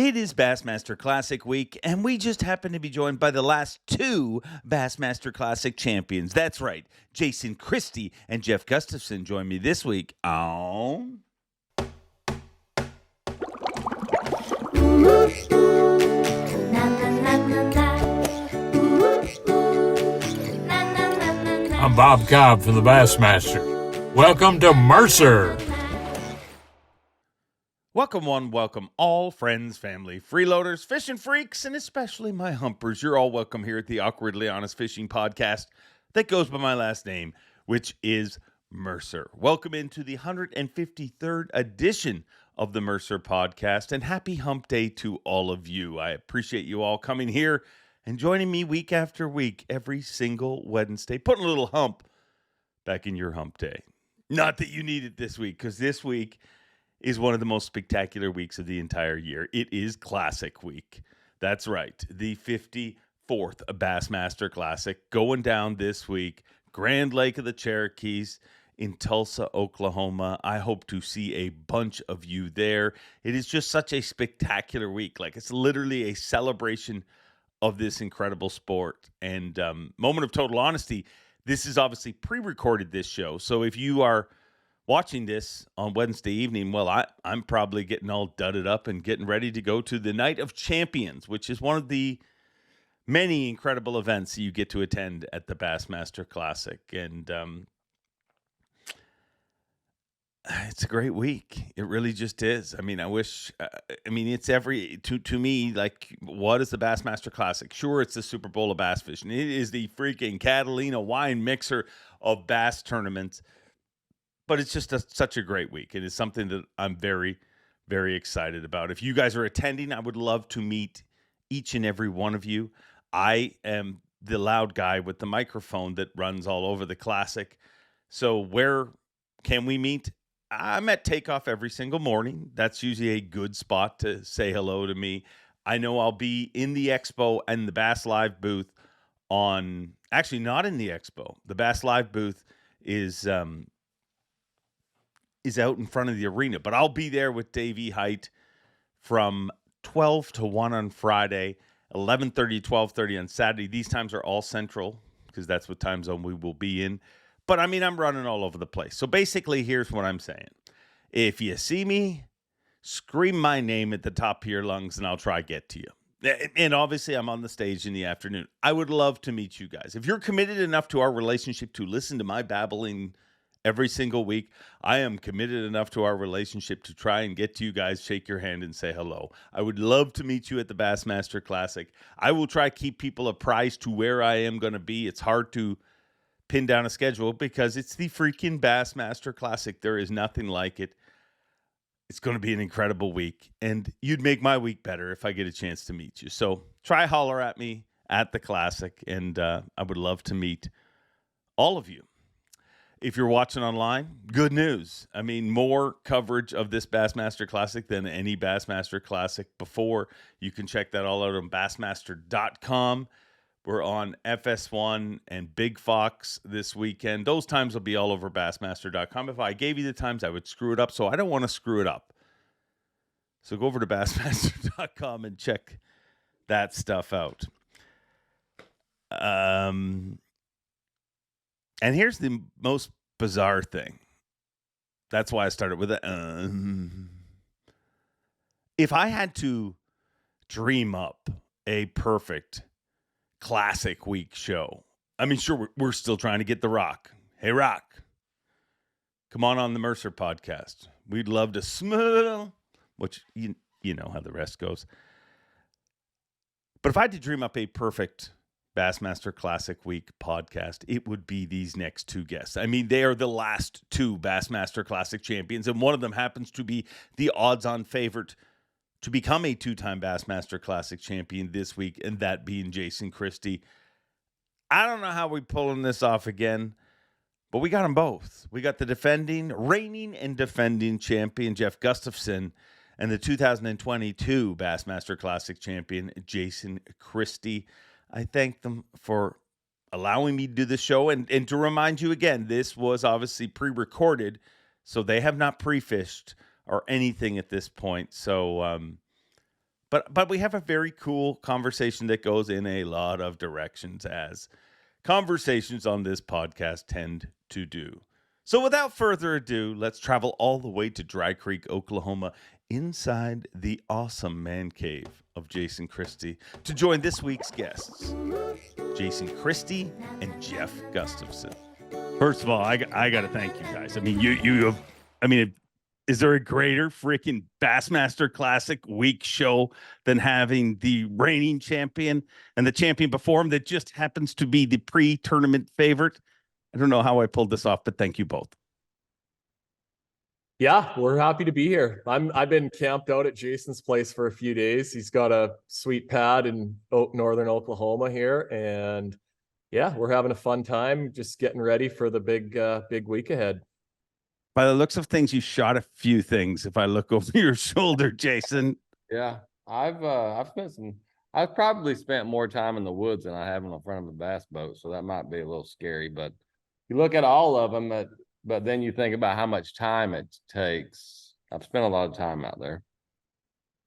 It is Bassmaster Classic week, and we just happen to be joined by the last two Bassmaster Classic champions. That's right, Jason Christie and Jeff Gustafson join me this week on... I'm Bob Cobb from the Bassmaster. Welcome to Mercer. Welcome one, welcome all, friends, family, freeloaders, fishing freaks, and especially my humpers. You're all welcome here at the Awkwardly Honest Fishing Podcast that goes by my last name, which is Mercer. Welcome into the 153rd edition of the Mercer Podcast, and happy hump day to all of you. I appreciate you all coming here and joining me week after week, every single Wednesday, putting a little hump back in your hump day. Not that you need it this week, because this week is one of the most spectacular weeks of the entire year. It is Classic Week. That's right. The 54th Bassmaster Classic going down this week. Grand Lake of the Cherokees in Tulsa, Oklahoma. I hope to see a bunch of you there. It is just such a spectacular week. Like, it's literally a celebration of this incredible sport. And moment of total honesty, this is obviously pre-recorded, this show. So if you are watching this on Wednesday evening, well, I'm probably getting all dudded up and getting ready to go to the Night of Champions, which is one of the many incredible events you get to attend at the Bassmaster Classic. And it's a great week. It really just is. I mean, it's to me, like, what is the Bassmaster Classic? Sure, it's the Super Bowl of bass fishing. It is the freaking Catalina wine mixer of bass tournaments. But it's just such a great week. It is something that I'm very, very excited about. If you guys are attending, I would love to meet each and every one of you. I am the loud guy with the microphone that runs all over the Classic. So where can we meet? I'm at takeoff every single morning. That's usually a good spot to say hello to me. I know I'll be in the expo and the Bass Live booth actually not in the expo. The Bass Live booth is out in front of the arena, but I'll be there with Davey Height from 12 to 1 on Friday, 11:30 to 12:30 on Saturday. These times are all central because that's what time zone we will be in. But I mean, I'm running all over the place. So basically, here's what I'm saying. If you see me, scream my name at the top of your lungs and I'll try to get to you. And obviously, I'm on the stage in the afternoon. I would love to meet you guys. If you're committed enough to our relationship to listen to my babbling every single week, I am committed enough to our relationship to try and get to you guys, shake your hand, and say hello. I would love to meet you at the Bassmaster Classic. I will try to keep people apprised to where I am going to be. It's hard to pin down a schedule because it's the freaking Bassmaster Classic. There is nothing like it. It's going to be an incredible week, and you'd make my week better if I get a chance to meet you. So try holler at me at the Classic, and I would love to meet all of you. If you're watching online, good news. I mean, more coverage of this Bassmaster Classic than any Bassmaster Classic before. You can check that all out on bassmaster.com. We're on FS1 and Big Fox this weekend. Those times will be all over bassmaster.com. If I gave you the times, I would screw it up, so I don't want to screw it up. So go over to bassmaster.com and check that stuff out. And here's the most bizarre thing. That's why I started with it. If I had to dream up a perfect Classic Week show, I mean, sure, we're still trying to get The Rock. Hey, Rock, come on the Mercer podcast. We'd love to smell, which you know how the rest goes. But if I had to dream up a perfect Bassmaster Classic Week podcast, it would be these next two guests. I mean, they are the last two Bassmaster Classic champions, and one of them happens to be the odds-on favorite to become a two-time Bassmaster Classic champion this week, and that being Jason Christie. I don't know how we're pulling this off again, but we got them both. We got the reigning and defending champion Jeff Gustafson and the 2022 Bassmaster Classic champion Jason Christie. I thank them for allowing me to do this show. And to remind you again, this was obviously pre-recorded, so they have not pre-fished or anything at this point. So But we have a very cool conversation that goes in a lot of directions, as conversations on this podcast tend to do. So without further ado, let's travel all the way to Dry Creek, Oklahoma, inside the awesome man cave of Jason Christie to join this week's guests, Jason Christie and Jeff Gustafson. First of all, I got to thank you guys. I mean, is there a greater freaking Bassmaster Classic week show than having the reigning champion and the champion before him that just happens to be the pre-tournament favorite? I don't know how I pulled this off, but thank you both. Yeah, we're happy to be here. I've been camped out at Jason's place for a few days. He's got a sweet pad in northern Oklahoma here, and yeah, we're having a fun time just getting ready for the big week ahead. By the looks of things, you shot a few things. If I look over your shoulder, Jason. Yeah, I've probably spent more time in the woods than I have in the front of a bass boat, so that might be a little scary. But you look at all of them, but then you think about how much time it takes. I've spent a lot of time out there.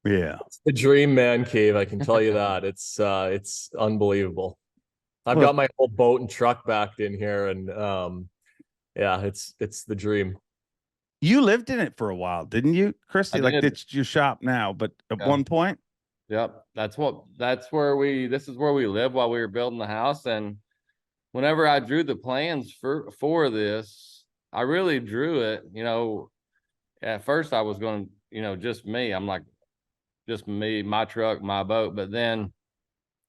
Yeah, it's the dream man cave. I can tell you that it's unbelievable. I've got my whole boat and truck backed in here, and yeah, it's the dream. You lived in it for a while, didn't you, Christy? Like it's your shop now, but at one point. Yep, this is where we lived while we were building the house. And whenever I drew the plans for this, I really drew it. You know, at first I was going, just me. I'm like, just me, my truck, my boat. But then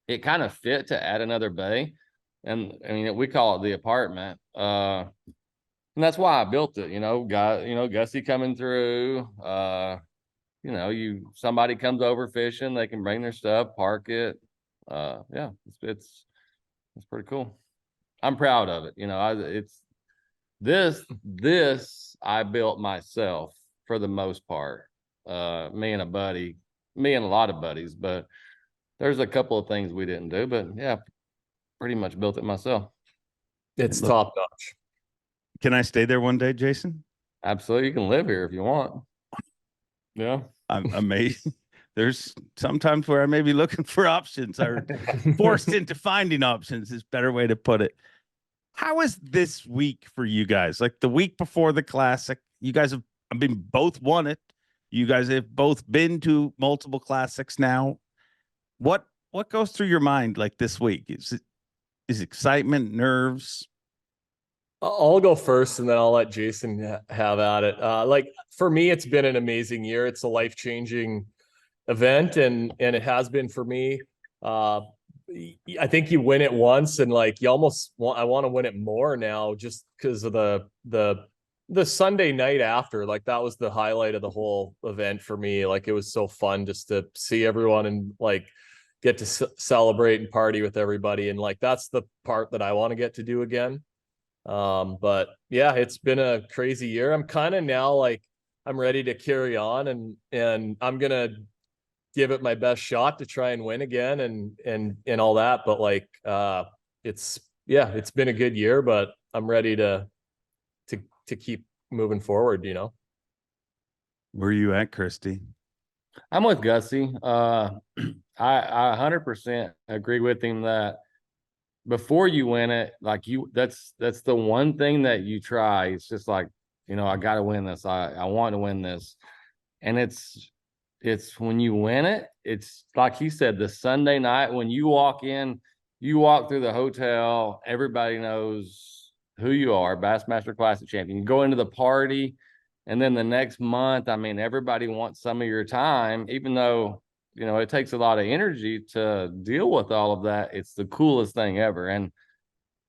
it kind of fit to add another bay, and I mean we call it the apartment. And that's why I built it, Gussy coming through, somebody comes over fishing, they can bring their stuff, park it. Yeah, it's pretty cool. I'm proud of it. It's this I built myself for the most part. Me and a lot of buddies, but there's a couple of things we didn't do, but yeah, pretty much built it myself. It's top notch. Can I stay there one day, Jason? Absolutely. You can live here if you want. Yeah. I'm amazed. There's sometimes where I may be looking for options or forced into finding options is a better way to put it. How is this week for you guys? Like the week before the Classic, you guys have, both won it. You guys have both been to multiple Classics now. What goes through your mind like this week? Is excitement, nerves? I'll go first, and then I'll let Jason have at it. Like for me, it's been an amazing year. It's a life-changing event, and it has been for me. I think you win it once, and like I want to win it more now, just because of the Sunday night after. Like that was the highlight of the whole event for me. Like it was so fun just to see everyone and like get to celebrate and party with everybody, and like that's the part that I want to get to do again. But yeah, it's been a crazy year. I'm kind of now like I'm ready to carry on, and I'm gonna give it my best shot to try and win again and all that. But like it's been a good year, but I'm ready to keep moving forward, Where are you at, Christy? I'm with Gussy. I 100% agree with him that before you win it, like that's the one thing that you try. It's just like, I got to win this. I want to win this. And it's when you win it, it's like he said, the Sunday night when you walk in, you walk through the hotel, everybody knows who you are, Bassmaster Classic champion. You go into the party, and then the next month, I mean, everybody wants some of your time, even though it takes a lot of energy to deal with all of that. It's the coolest thing ever.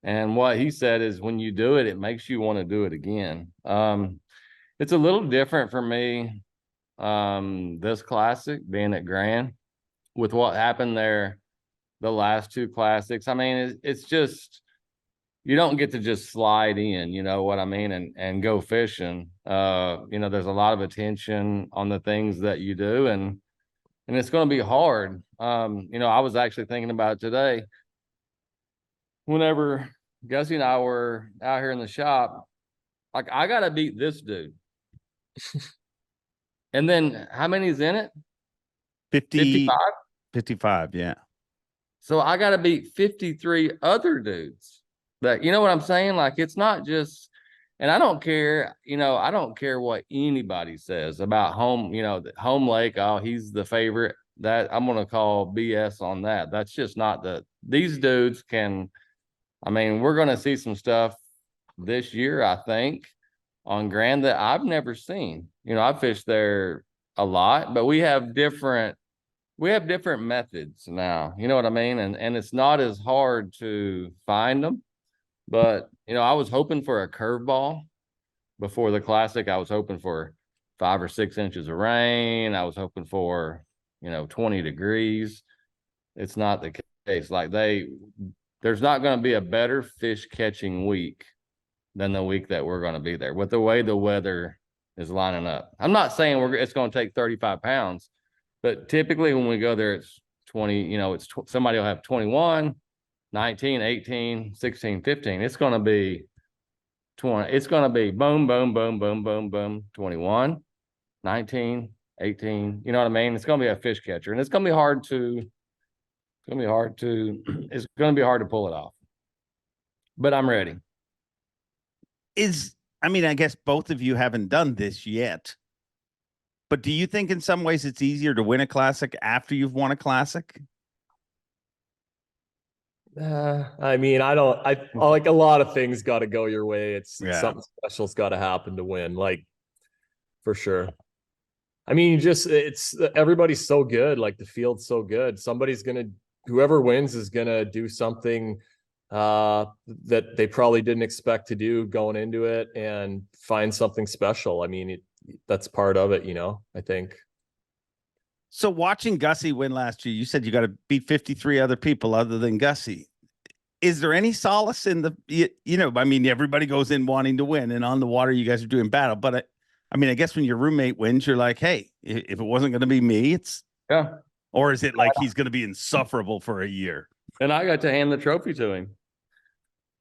And what he said is when you do it, it makes you want to do it again. It's a little different for me, this Classic being at Grand with what happened there, the last two Classics. I mean, it's just, you don't get to just slide in, you know what I mean? And go fishing. There's a lot of attention on the things that you do, and it's going to be hard. I was actually thinking about it today. Whenever Gussy and I were out here in the shop, like I got to beat this dude. And then how many's in it? 55. 55, yeah. So I got to beat 53 other dudes. That, you know what I'm saying? Like, it's not just, and I don't care, I don't care what anybody says about home, home lake. Oh, he's the favorite. That I'm going to call BS on that. That's just not these dudes can, we're going to see some stuff this year, I think, on Grand that I've never seen. I've fished there a lot, but we have different methods now. You know what I mean? And it's not as hard to find them. But, I was hoping for a curveball before the Classic. I was hoping for 5 or 6 inches of rain. I was hoping for, 20 degrees. It's not the case. Like, there's not going to be a better fish catching week than the week that we're going to be there with the way the weather is lining up. I'm not saying it's going to take 35 pounds, but typically when we go there, it's 20, somebody will have 21, 19, 18, 16, 15. It's going to be 20. It's going to be boom, boom, boom, boom, boom, boom, 21, 19, 18. You know what I mean? It's going to be a fish catcher, and it's going to be hard to pull it off. But I'm ready. I guess both of you haven't done this yet, but do you think in some ways it's easier to win a Classic after you've won a Classic? I like a lot of things got to go your way. Something special's got to happen to win, like, for sure. Everybody's so good. Like, the field's so good. Whoever wins is going to do something that they probably didn't expect to do going into it and find something special. That's part of it, I think. So watching Gussy win last year, you said you got to beat 53 other people other than Gussy. Is there any solace in everybody goes in wanting to win, and on the water, you guys are doing battle. But I guess when your roommate wins, you're like, hey, if it wasn't going to be me, yeah. Or is it like he's going to be insufferable for a year? And I got to hand the trophy to him.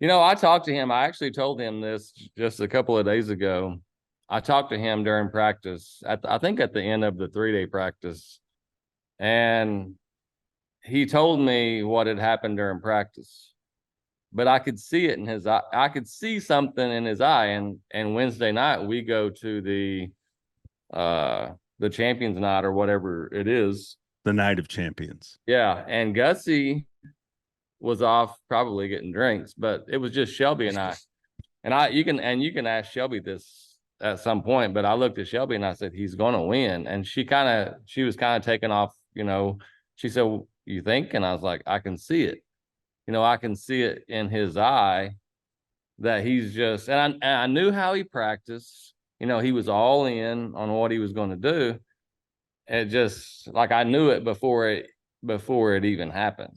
I talked to him. I actually told him this just a couple of days ago. I talked to him during practice, I think at the end of the 3-day practice. And he told me what had happened during practice. But I could see it in his eye. I could see something in his eye. And Wednesday night, we go to the Champions Night or whatever it is. The Night of Champions. Yeah. And Gussy was off probably getting drinks, but it was just Shelby and I. And you can ask Shelby this at some point, but I looked at Shelby and I said, he's going to win. And she was kind of taken off, she said, well, you think? And I was like, I can see it. I can see it in his eye that he's just, and I knew how he practiced. He was all in on what he was going to do. It just, like, I knew it before it even happened.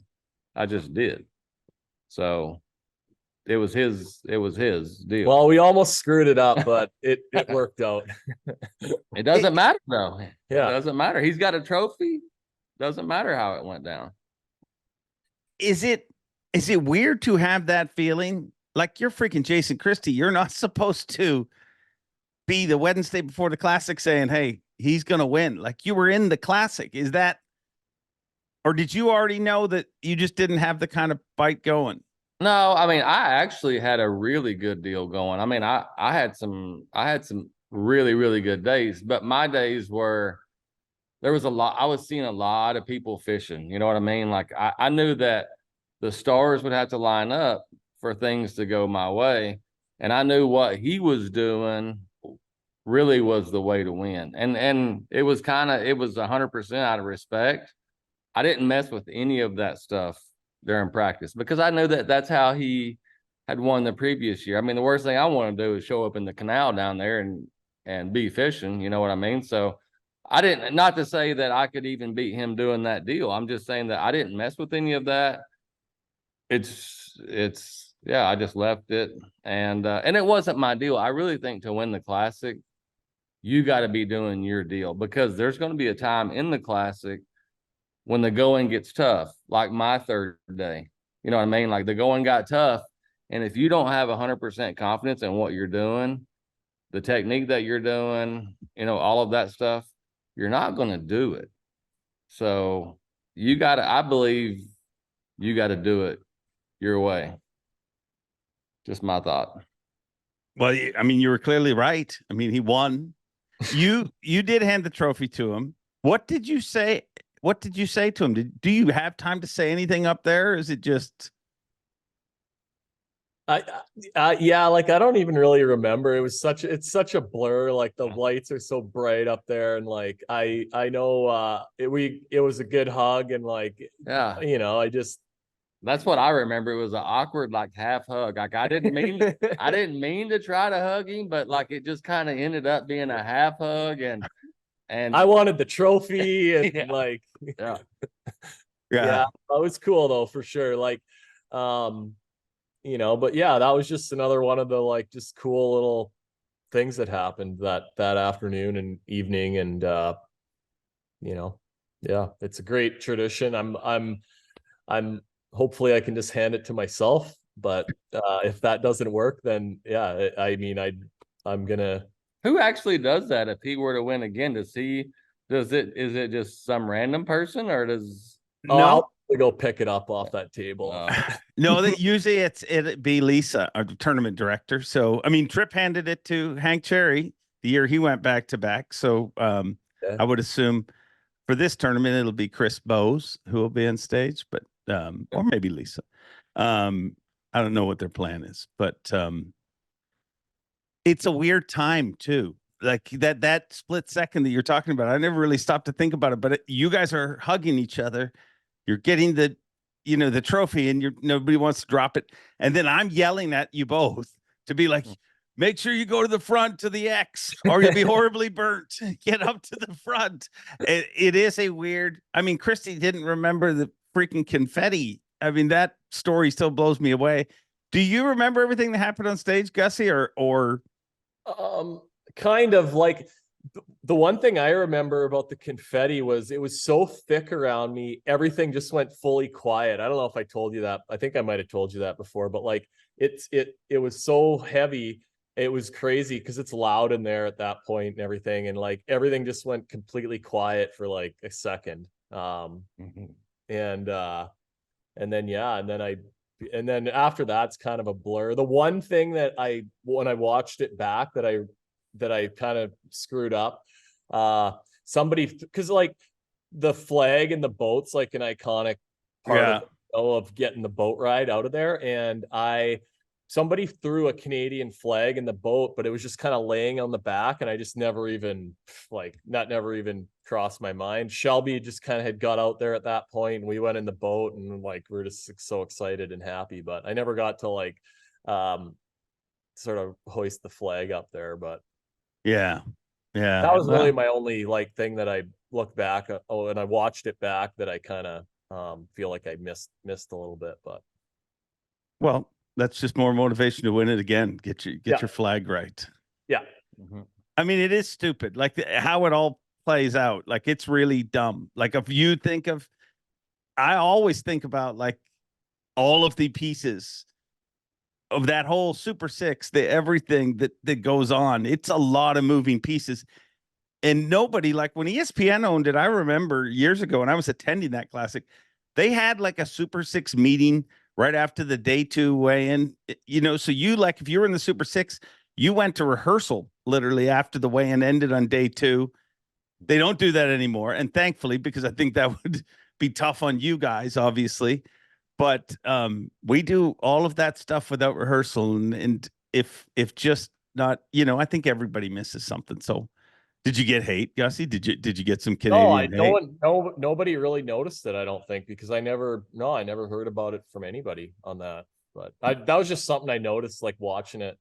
I just did. So it was his deal. Well, we almost screwed it up, but it worked out. It doesn't matter though. Yeah. It doesn't matter. He's got a trophy. Doesn't matter how it went down. Is it weird to have that feeling? Like, you're freaking Jason Christie. You're not supposed to be the Wednesday before the Classic saying, hey, he's going to win. Like, you were in the Classic. Is that, or did you already know that you just didn't have the kind of bite going? No, I actually had a really good deal going. I had some really, really good days, but my days were, there was a lot, I was seeing a lot of people fishing. You know what I mean? Like, I knew that the stars would have to line up for things to go my way. And I knew what he was doing really was the way to win. And it was 100% out of respect. I didn't mess with any of that stuff during practice because I knew that that's how he had won the previous year. The worst thing I want to do is show up in the canal down there and be fishing. You know what I mean? So I didn't, not to say that I could even beat him doing that deal. I'm just saying that I didn't mess with any of that. I just left it. And it wasn't my deal. I really think to win the Classic, you got to be doing your deal because there's going to be a time in the Classic when the going gets tough, like my 3rd day. You know what I mean? Like, the going got tough. And if you don't have 100% confidence in what you're doing, the technique that you're doing, all of that stuff, you're not going to do it. So I believe you got to do it your way. Just my thought. Well, I mean, you were clearly right. I mean, he won. You did hand the trophy to him. What did you say? What did you say to him? Do you have time to say anything up there? Or is it just? Yeah, like I don't even really remember. It's such a blur. Like the lights are so bright up there, and like I know it was a good hug, and like Yeah, that's what I remember. It was an awkward like half hug. Like I didn't mean to try to hug him, but like it just kind of ended up being a half hug, and I wanted the trophy, and yeah. Yeah, that was cool though for sure. Like, but yeah, that was just another one of the like just cool little things that happened that afternoon and evening, and yeah, it's a great tradition. I'm hopefully I can just hand it to myself, but if that doesn't work, then yeah, I mean I'm gonna. Who actually does that if he were to win again? Is it just some random person, or does I'll go pick it up off that table. No, that usually it'd be Lisa, our tournament director. So I mean, Tripp handed it to Hank Cherry the year he went back to back. So I would assume for this tournament it'll be Chris Bowes who will be on stage, but or maybe Lisa. I don't know what their plan is, but it's a weird time too. Like that split second that you're talking about, I never really stopped to think about it. But you guys are hugging each other. You're getting the trophy, and nobody wants to drop it. And then I'm yelling at you both to be like, make sure you go to the front to the X, or you'll be horribly burnt. Get up to the front. It is a weird. I mean, Christie didn't remember the freaking confetti. I mean, that story still blows me away. Do you remember everything that happened on stage, Gussy, or? Kind of like the one thing I remember about the confetti was it was so thick around me. Everything just went fully quiet. I don't know if I told you that. I think I might have told you that before, but like it was so heavy. It was crazy because it's loud in there at that point and everything. And like everything just went completely quiet for like a second. And then after that's kind of a blur. The one thing that when I watched it back that I kind of screwed up, because like the flag and the boat's like an iconic part of getting the boat ride out of there, and somebody threw a Canadian flag in the boat, but it was just kind of laying on the back, and I just never even crossed my mind. Shelby just kind of had got out there at that point, and we went in the boat, and like we're just so excited and happy, but I never got to like sort of hoist the flag up there. But yeah, that was really my only like thing that I look back and I watched it back that I kind of feel like I missed a little bit. But well, that's just more motivation to win it again. Get your flag right. Yeah. I mean, it is stupid. Like how it all plays out. Like it's really dumb. Like if you think of, I always think about like all of the pieces of that whole Super Six, everything that goes on. It's a lot of moving pieces. And nobody, like when ESPN owned it, I remember years ago when I was attending that classic, they had like a Super Six meeting right after the day 2 weigh-in, so you like, if you were in the Super Six, you went to rehearsal literally after the weigh-in ended on day 2. They don't do that anymore. And thankfully, because I think that would be tough on you guys, obviously, but we do all of that stuff without rehearsal. And if just not, I think everybody misses something. So did you get hate, Gussy? Did you get some Canadian hate? Nobody really noticed it, I don't think, because I never heard about it from anybody on that. But that was just something I noticed, like watching it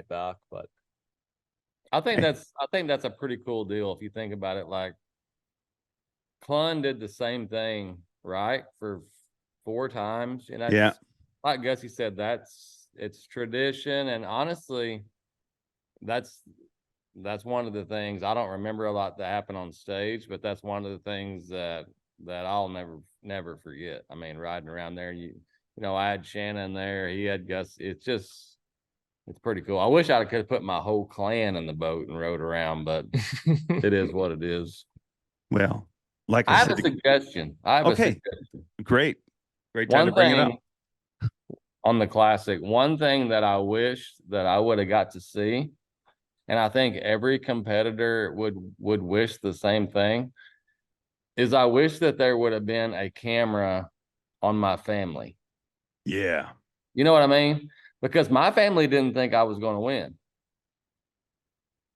back. But I think that's a pretty cool deal if you think about it. Like Clun did the same thing, right? For 4 times. And like Gussy said, it's tradition. And honestly, that's one of the things. I don't remember a lot that happened on stage, but that's one of the things that I'll never forget. I mean, riding around there, I had Shannon there, he had Gus. It's pretty cool. I wish I could have put my whole clan in the boat and rode around, but it is what it is. Well, like I I have a said, suggestion. I have a okay, suggestion. great time to One bring it up. thing on the Classic, one thing that I wish that I would have got to see, and I think every competitor would wish the same thing, is I wish that there would have been a camera on my family. Yeah. You know what I mean? Because my family didn't think I was going to win.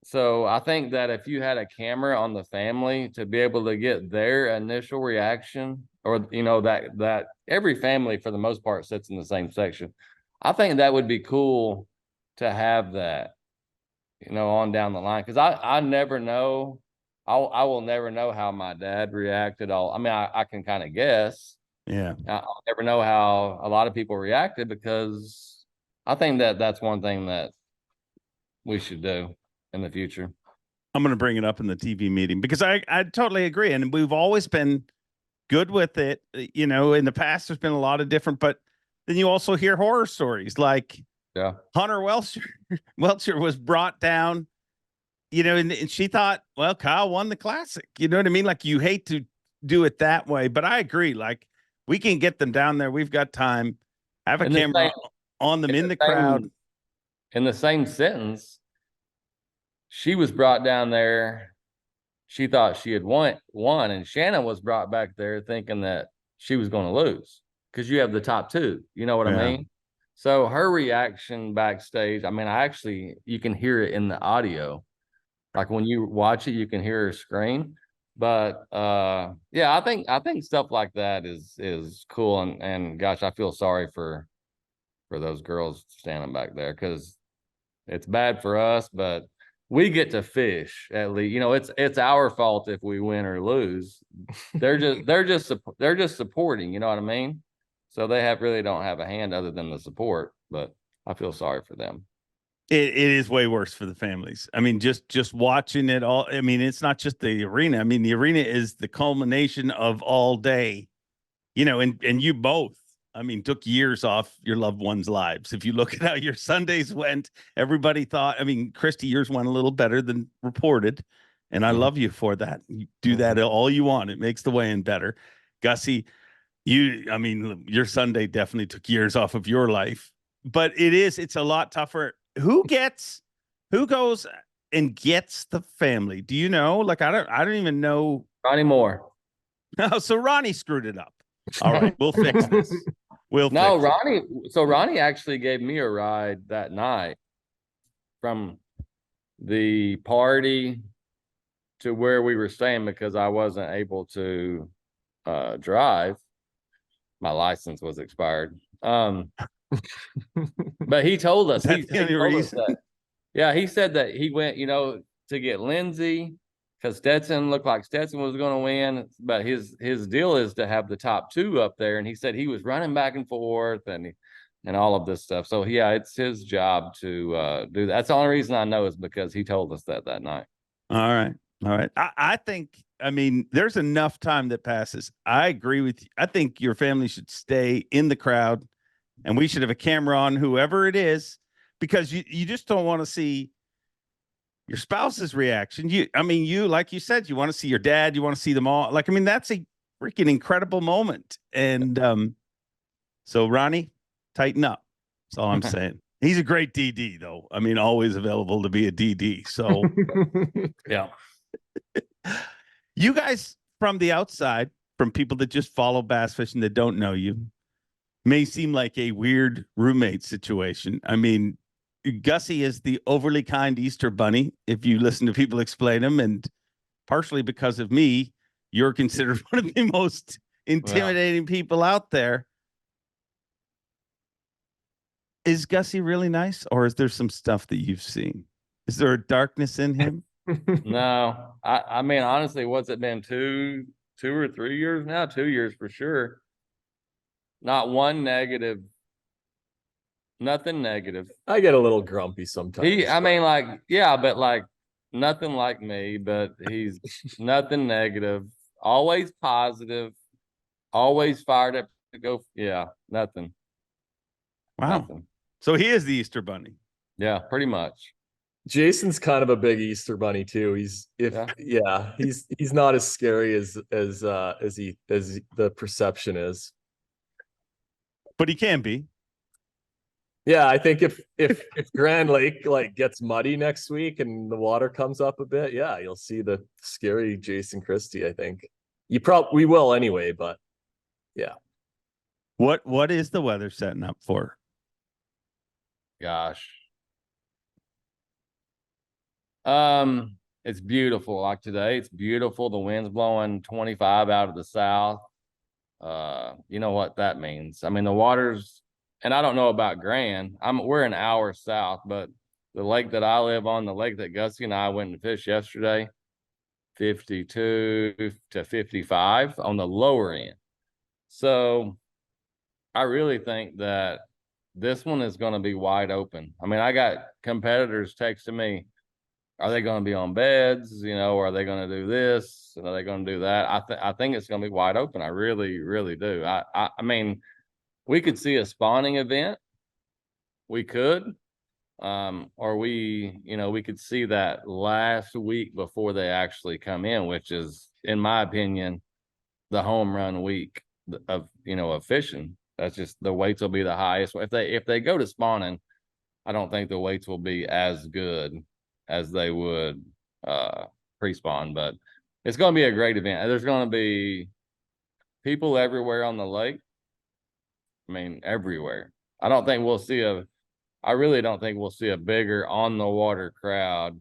So I think that if you had a camera on the family to be able to get their initial reaction, or that every family for the most part sits in the same section, I think that would be cool to have that, on down the line. Because I never know, I will never know how my dad reacted. I can kind of guess. Yeah. I'll never know how a lot of people reacted, because I think that that's one thing that we should do in the future. I'm going to bring it up in the TV meeting because I totally agree. And we've always been good with it. In the past, there's been a lot of different, but then you also hear horror stories like Hunter Welcher was brought down, and she thought, well, Kyle won the Classic. You know what I mean? Like, you hate to do it that way, but I agree. Like, we can get them down there. We've got time. Have a camera on them in the crowd. In the same sentence, she was brought down there. She thought she had won, and Shannon was brought back there thinking that she was going to lose, because you have the top two. You know what I mean? So her reaction backstage, you can hear it in the audio. Like, when you watch it, you can hear her scream. But I think stuff like that is cool. And gosh, I feel sorry for those girls standing back there, because it's bad for us, but we get to fish at least. It's our fault if we win or lose. They're just supporting. You know what I mean? So they really don't have a hand other than the support. But I feel sorry for them. It is way worse for the families. I mean, just watching it all. I mean, it's not just the arena. I mean, the arena is the culmination of all day. And you both, took years off your loved ones' lives. If you look at how your Sundays went, everybody thought, Christie, yours went a little better than reported. And I love you for that. You do that all you want. It makes the weigh-in better. Gussy, your Sunday definitely took years off of your life, but it's a lot tougher. Who goes and gets the family? Do you know? Like, I don't even know. Ronnie Moore. Oh, so Ronnie screwed it up. All right, we'll fix this. Ronnie actually gave me a ride that night from the party to where we were staying, because I wasn't able to drive. My license was expired. But he told us, he told us that. Yeah, he said that he went, to get Lindsay, because Stetson looked like Stetson was going to win, but his deal is to have the top two up there. And he said he was running back and forth and all of this stuff. So yeah, it's his job to do that. That's the only reason I know, is because he told us that night. All right. I think, there's enough time that passes. I agree with you. I think your family should stay in the crowd, and we should have a camera on whoever it is, because you just don't want to see your spouse's reaction. You like you said, you want to see your dad, you want to see them all. Like, that's a freaking incredible moment. And so Ronnie, tighten up. That's all I'm saying. He's a great DD though. Always available to be a DD. So yeah. You guys from the outside, from people that just follow bass fishing that don't know you, may seem like a weird roommate situation. Gussy is the overly kind Easter bunny, if you listen to people explain him, and partially because of me, you're considered one of the most intimidating people out there. Is Gussy really nice, or is there some stuff that you've seen? Is there a darkness in him? No, honestly, what's it been, 2 or 3 years now? 2 years for sure. Not one negative. Nothing negative. I get a little grumpy sometimes. But like nothing like me, but he's nothing negative. Always positive. Always fired up to go. Yeah, nothing. Wow. Nothing. So he is the Easter bunny. Yeah, pretty much. Jason's kind of a big Easter bunny too. He's not as scary as the perception is. But he can be. Yeah, I think if Grand Lake like gets muddy next week and the water comes up a bit, yeah, you'll see the scary Jason Christie. I think we will anyway, but yeah. What is the weather setting up for? Gosh. It's beautiful. Like today, it's beautiful. The wind's blowing 25 out of the south. You know what that means. I mean, the water's, and I don't know about Grand. We're an hour south, but the lake that I live on, the lake that Gussy and I went and fished yesterday, 52 to 55 on the lower end. So I really think that this one is going to be wide open. I mean, I got competitors texting me, are they going to be on beds? You know, are they going to do this? Are they going to do that? I think it's going to be wide open. I really, really do. I mean, we could see a spawning event. We could, or we could see that last week before they actually come in, which is, in my opinion, the home run week of fishing. That's just, the weights will be the highest. If they go to spawning, I don't think the weights will be as good as they would pre-spawn, but it's going to be a great event. There's going to be people everywhere on the lake. I mean, everywhere. I really don't think we'll see a bigger on the water crowd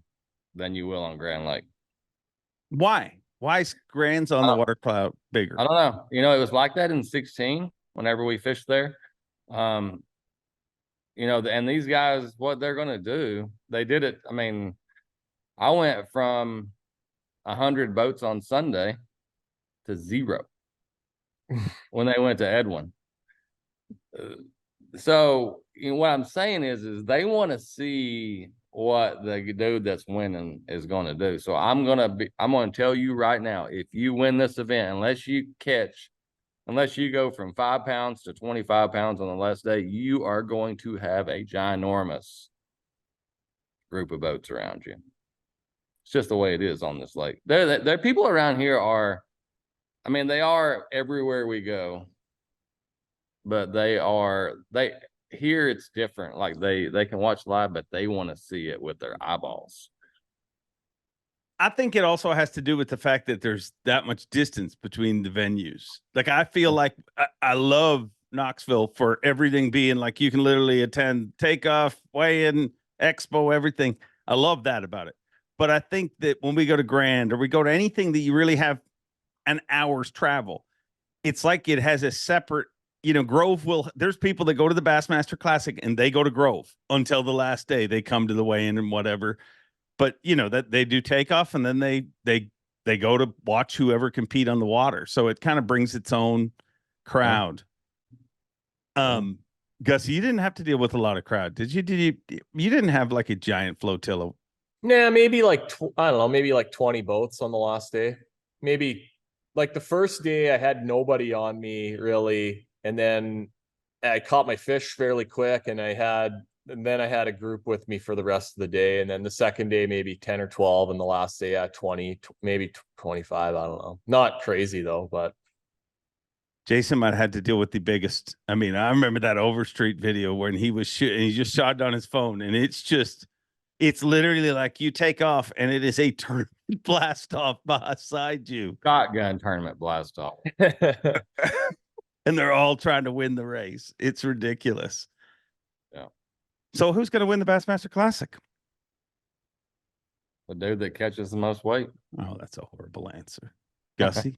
than you will on Grand Lake. Why? Why is Grand's on the water cloud bigger? I don't know. It was like that in 16 whenever we fished there. And these guys, what they're going to do, they did it. I mean, I went from 100 boats on Sunday to 0 when they went to Edwin. So what I'm saying is they want to see what the dude that's winning is going to do. So I'm going to tell you right now, if you win this event, unless you go from 5 pounds to 25 pounds on the last day, you are going to have a ginormous group of boats around you. It's just the way it is on this lake. There people around here are, I mean, they are everywhere we go, but here it's different. Like they can watch live, but they want to see it with their eyeballs. I think it also has to do with the fact that there's that much distance between the venues. Like, I feel like I love Knoxville for everything being like, you can literally attend takeoff, weigh-in, expo, everything. I love that about it. But I think that when we go to Grand or we go to anything that you really have an hour's travel, it's like it has a separate, Grove there's people that go to the Bassmaster Classic and they go to Grove until the last day. They come to the weigh-in and whatever. But that they do takeoff and then they go to watch whoever compete on the water. So it kind of brings its own crowd. Gussy, you didn't have to deal with a lot of crowd, did you? You didn't have like a giant flotilla? Nah, maybe like I don't know, maybe like 20 boats on the last day. Maybe like the first day I had nobody on me really, and then I caught my fish fairly quick, and then I had a group with me for the rest of the day. And then the second day, maybe 10 or 12. And the last day at 20, maybe 25. I don't know. Not crazy though, but Jason might have had to deal with the biggest. I mean, I remember that Overstreet video when he was shooting, he just shot on his phone, and it's literally like you take off and it is a tournament blast off beside you. Shotgun tournament blast off. And they're all trying to win the race. It's ridiculous. Yeah. So who's going to win the Bassmaster Classic? The dude that catches the most weight. Oh, that's a horrible answer. Gussy?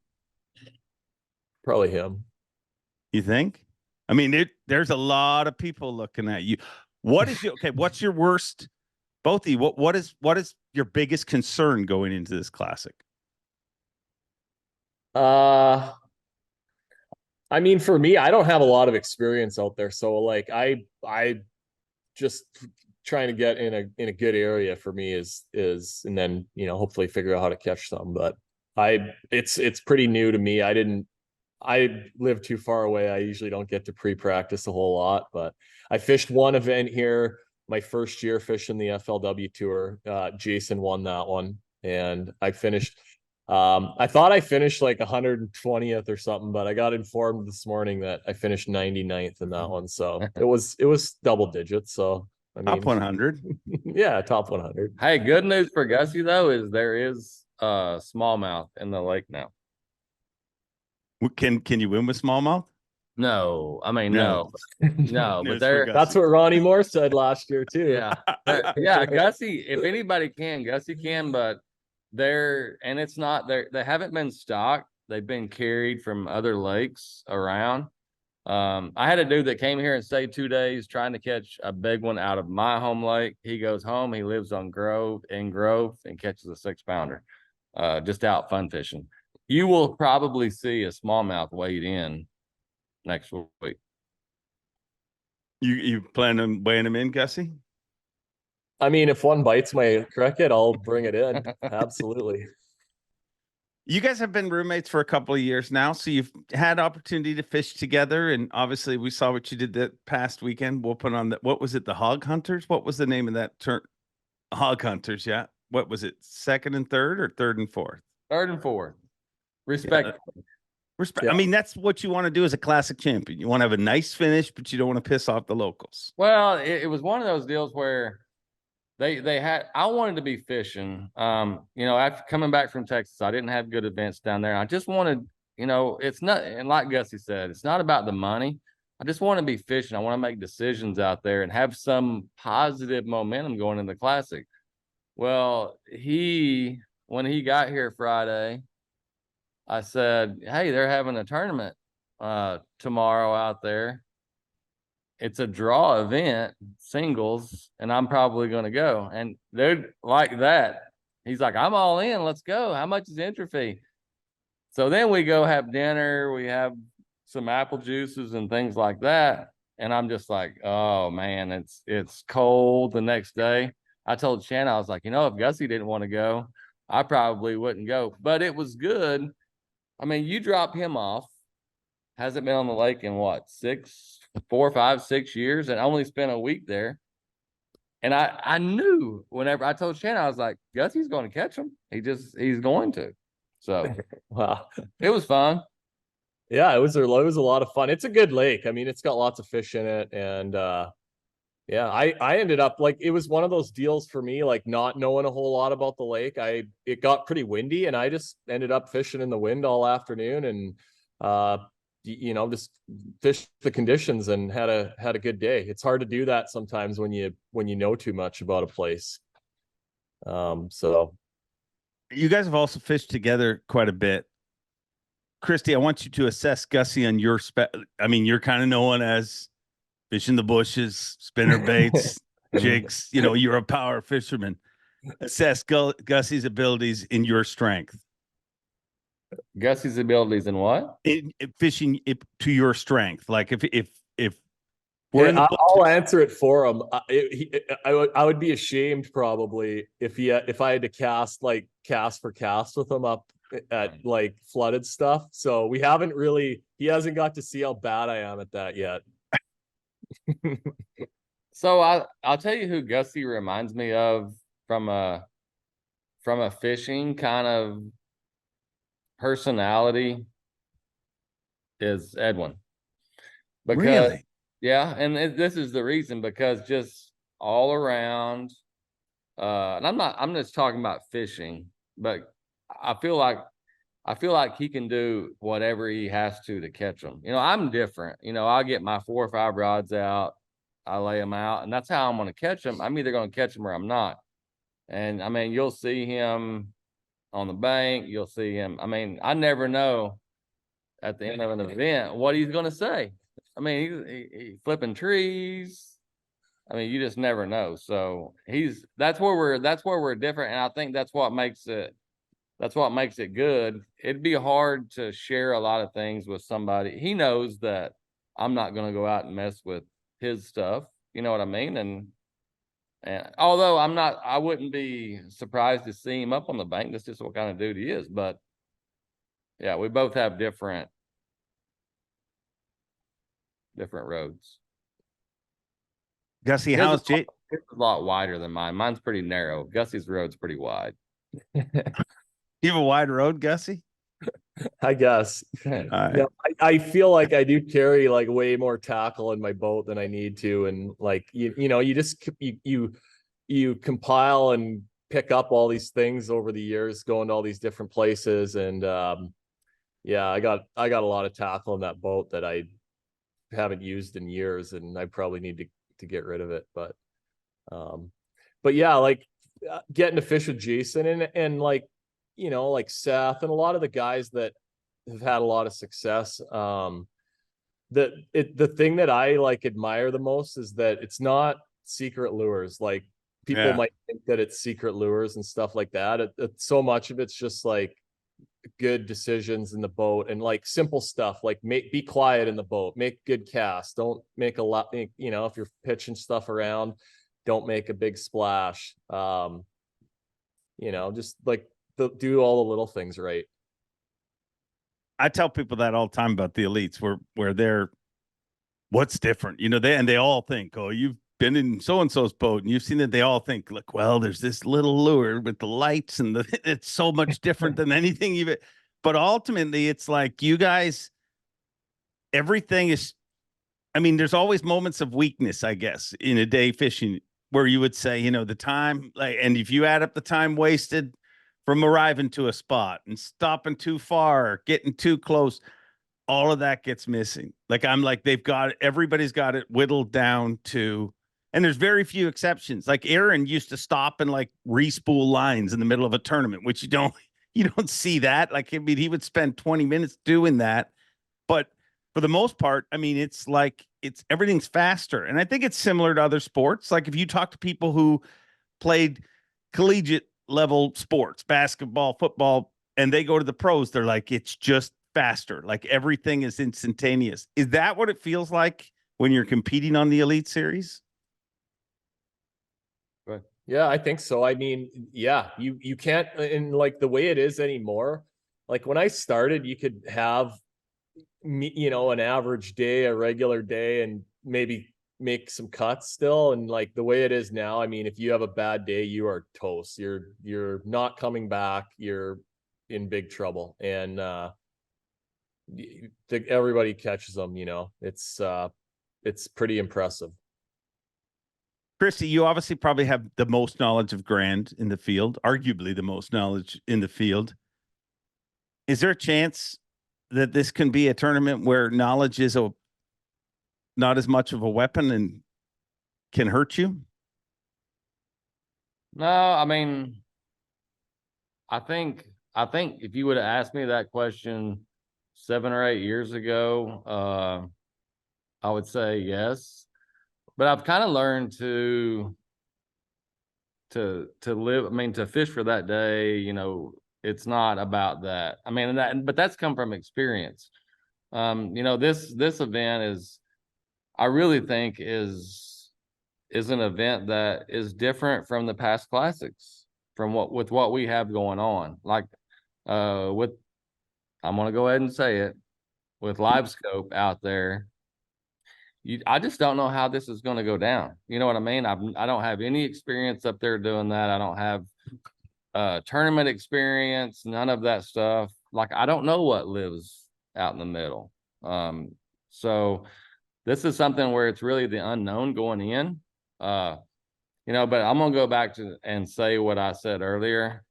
probably him. You think? I mean, there's a lot of people looking at you. What's your worst, both of you, what is your biggest concern going into this Classic? I mean, for me, I don't have a lot of experience out there. So like, I just trying to get in a good area for me is, and then, hopefully figure out how to catch some, but it's pretty new to me. I live too far away. I usually don't get to pre-practice a whole lot, but I fished one event here my first year fishing the FLW tour. Jason won that one, and I finished. I thought I finished like 120th or something, but I got informed this morning that I finished 99th in that one. So it was double digits. So I mean, Top 100. yeah, top 100. Hey, good news for Gussy though is there is smallmouth in the lake now. Can you win with smallmouth? No, I mean No. no, but News for there. Gussy. That's what Ronnie Moore said last year too. Yeah, yeah, Gussy. If anybody can, Gussy can, but and it's not there. They haven't been stocked. They've been carried from other lakes around. I had a dude that came here and stayed 2 days trying to catch a big one out of my home lake. He goes home. He lives on Grove and catches a 6-pounder, just out fun fishing. You will probably see a smallmouth weighed in next week. You plan on weighing him in, Gussy? I mean, if one bites my cricket, I'll bring it in. Absolutely. You guys have been roommates for a couple of years now, so you've had opportunity to fish together. And obviously, we saw what you did that past weekend. We'll put on what was it? The Hog Hunters? What was the name of that turn? Hog Hunters, yeah. What was it? Second and third, or third and fourth? Third and fourth. Respect. Yeah. I mean, that's what you want to do as a classic champion. You want to have a nice finish, but you don't want to piss off the locals. Well, it was one of those deals where they had. I wanted to be fishing. After coming back from Texas, I didn't have good events down there. I just wanted, it's not. And like Gussy said, it's not about the money. I just want to be fishing. I want to make decisions out there and have some positive momentum going in the classic. Well, when he got here Friday, I said, hey, they're having a tournament tomorrow out there. It's a draw event, singles, and I'm probably going to go. And they're like that. He's like, I'm all in. Let's go. How much is the entry fee? So then we go have dinner. We have some apple juices and things like that. And I'm just like, oh, man, it's cold the next day. I told Shannon, I was like, if Gussy didn't want to go, I probably wouldn't go. But it was good. I mean, you drop him off, hasn't been on the lake in what, 4, 5, 6 years, and only spent a week there. And I knew whenever I told Shannon, I was like, Gussy's going to catch him. He's going to. So Wow. It was fun. Yeah, it was a lot of fun. It's a good lake. I mean, it's got lots of fish in it. And yeah, I ended up like, it was one of those deals for me, like not knowing a whole lot about the lake. It got pretty windy and I just ended up fishing in the wind all afternoon and just fished the conditions and had a good day. It's hard to do that sometimes when you know too much about a place. So you guys have also fished together quite a bit. Christie, I want you to assess Gussy on your you're kind of known as fishing the bushes, spinner baits, jigs. You're a power fisherman. Assess Gussy's abilities in your strength. Gussy's abilities in what? In fishing to your strength. Like if we're I'll answer it for him. I would be ashamed probably if I had to cast for cast with him up at like flooded stuff. So he hasn't got to see how bad I am at that yet. So I'll tell you who Gussy reminds me of from a fishing kind of personality is Edwin. Because really? Yeah, and this is the reason, because just all around, and I'm just talking about fishing, but I feel like he can do whatever he has to catch them. I'm different. I'll get my 4 or 5 rods out, I lay them out, and that's how I'm going to catch them. I'm either going to catch them or I'm not. And I mean, you'll see him on the bank. You'll see him. I mean, I never know at the end of an event what he's going to say. I mean, he's flipping trees. I mean, you just never know. So that's where we're different. And I think that's what makes it good. It'd be hard to share a lot of things with somebody. He knows that I'm not going to go out and mess with his stuff. You know what I mean? And although I wouldn't be surprised to see him up on the bank. That's just what kind of dude he is. But yeah, we both have different roads. Gussy, how's It's a lot wider than mine. Mine's pretty narrow. Gussy's road's pretty wide. You have a wide road, Gussy? I guess. right. Yeah, I feel like I do carry like way more tackle in my boat than I need to, and like you just you compile and pick up all these things over the years, going to all these different places, and yeah, I got a lot of tackle in that boat that I haven't used in years, and I probably need to get rid of it, but yeah, like getting to fish with Jason and like like Seth and a lot of the guys that have had a lot of success. The thing that I like admire the most is that it's not secret lures. Like people might think that it's secret lures and stuff like that. So much of it's just like good decisions in the boat and like simple stuff like be quiet in the boat, make good casts, don't make a lot, if you're pitching stuff around, don't make a big splash. Just like do all the little things right. I tell people that all the time about the elites where they're what's different, they all think, oh, you've been in so-and-so's boat and you've seen that. They all think, look, well, there's this little lure with the lights and it's so much different than anything you've, but ultimately it's like you guys, everything is, there's always moments of weakness, I guess, in a day fishing where you would say, the time, like, and if you add up the time wasted from arriving to a spot and stopping too far, getting too close, all of that gets missing. Like everybody's got it whittled down to, and there's very few exceptions. Like Aaron used to stop and like respool lines in the middle of a tournament, which you don't see that. Like, he would spend 20 minutes doing that. But for the most part, it's like, everything's faster. And I think it's similar to other sports. Like if you talk to people who played collegiate level sports, basketball, football, and they go to the pros, they're like, it's just faster. Like everything is instantaneous. Is that what it feels like when you're competing on the Elite Series? Yeah, I think so. Yeah, you can't, and like the way it is anymore, like when I started, you could have an average day, a regular day, and maybe make some cuts still. And like the way it is now, if you have a bad day, you are toast. You're not coming back. You're in big trouble. And everybody catches them, it's pretty impressive. Christie, you obviously probably have the most knowledge of Grand in the field, arguably the most knowledge in the field. Is there a chance that this can be a tournament where knowledge is not as much of a weapon and can hurt you? No, I think if you would have asked me that question 7 or 8 years ago, I would say yes. But I've kind of learned to live, to fish for that day, it's not about that. But that's come from experience. This event is, I really think is an event that is different from the past classics, with what we have going on. Like I'm going to go ahead and say it, with Live Scope out there, I just don't know how this is going to go down. You know what I mean? I don't have any experience up there doing that. I don't have tournament experience, none of that stuff. Like, I don't know what lives out in the middle. So this is something where it's really the unknown going in. But I'm going to go back to and say what I said earlier.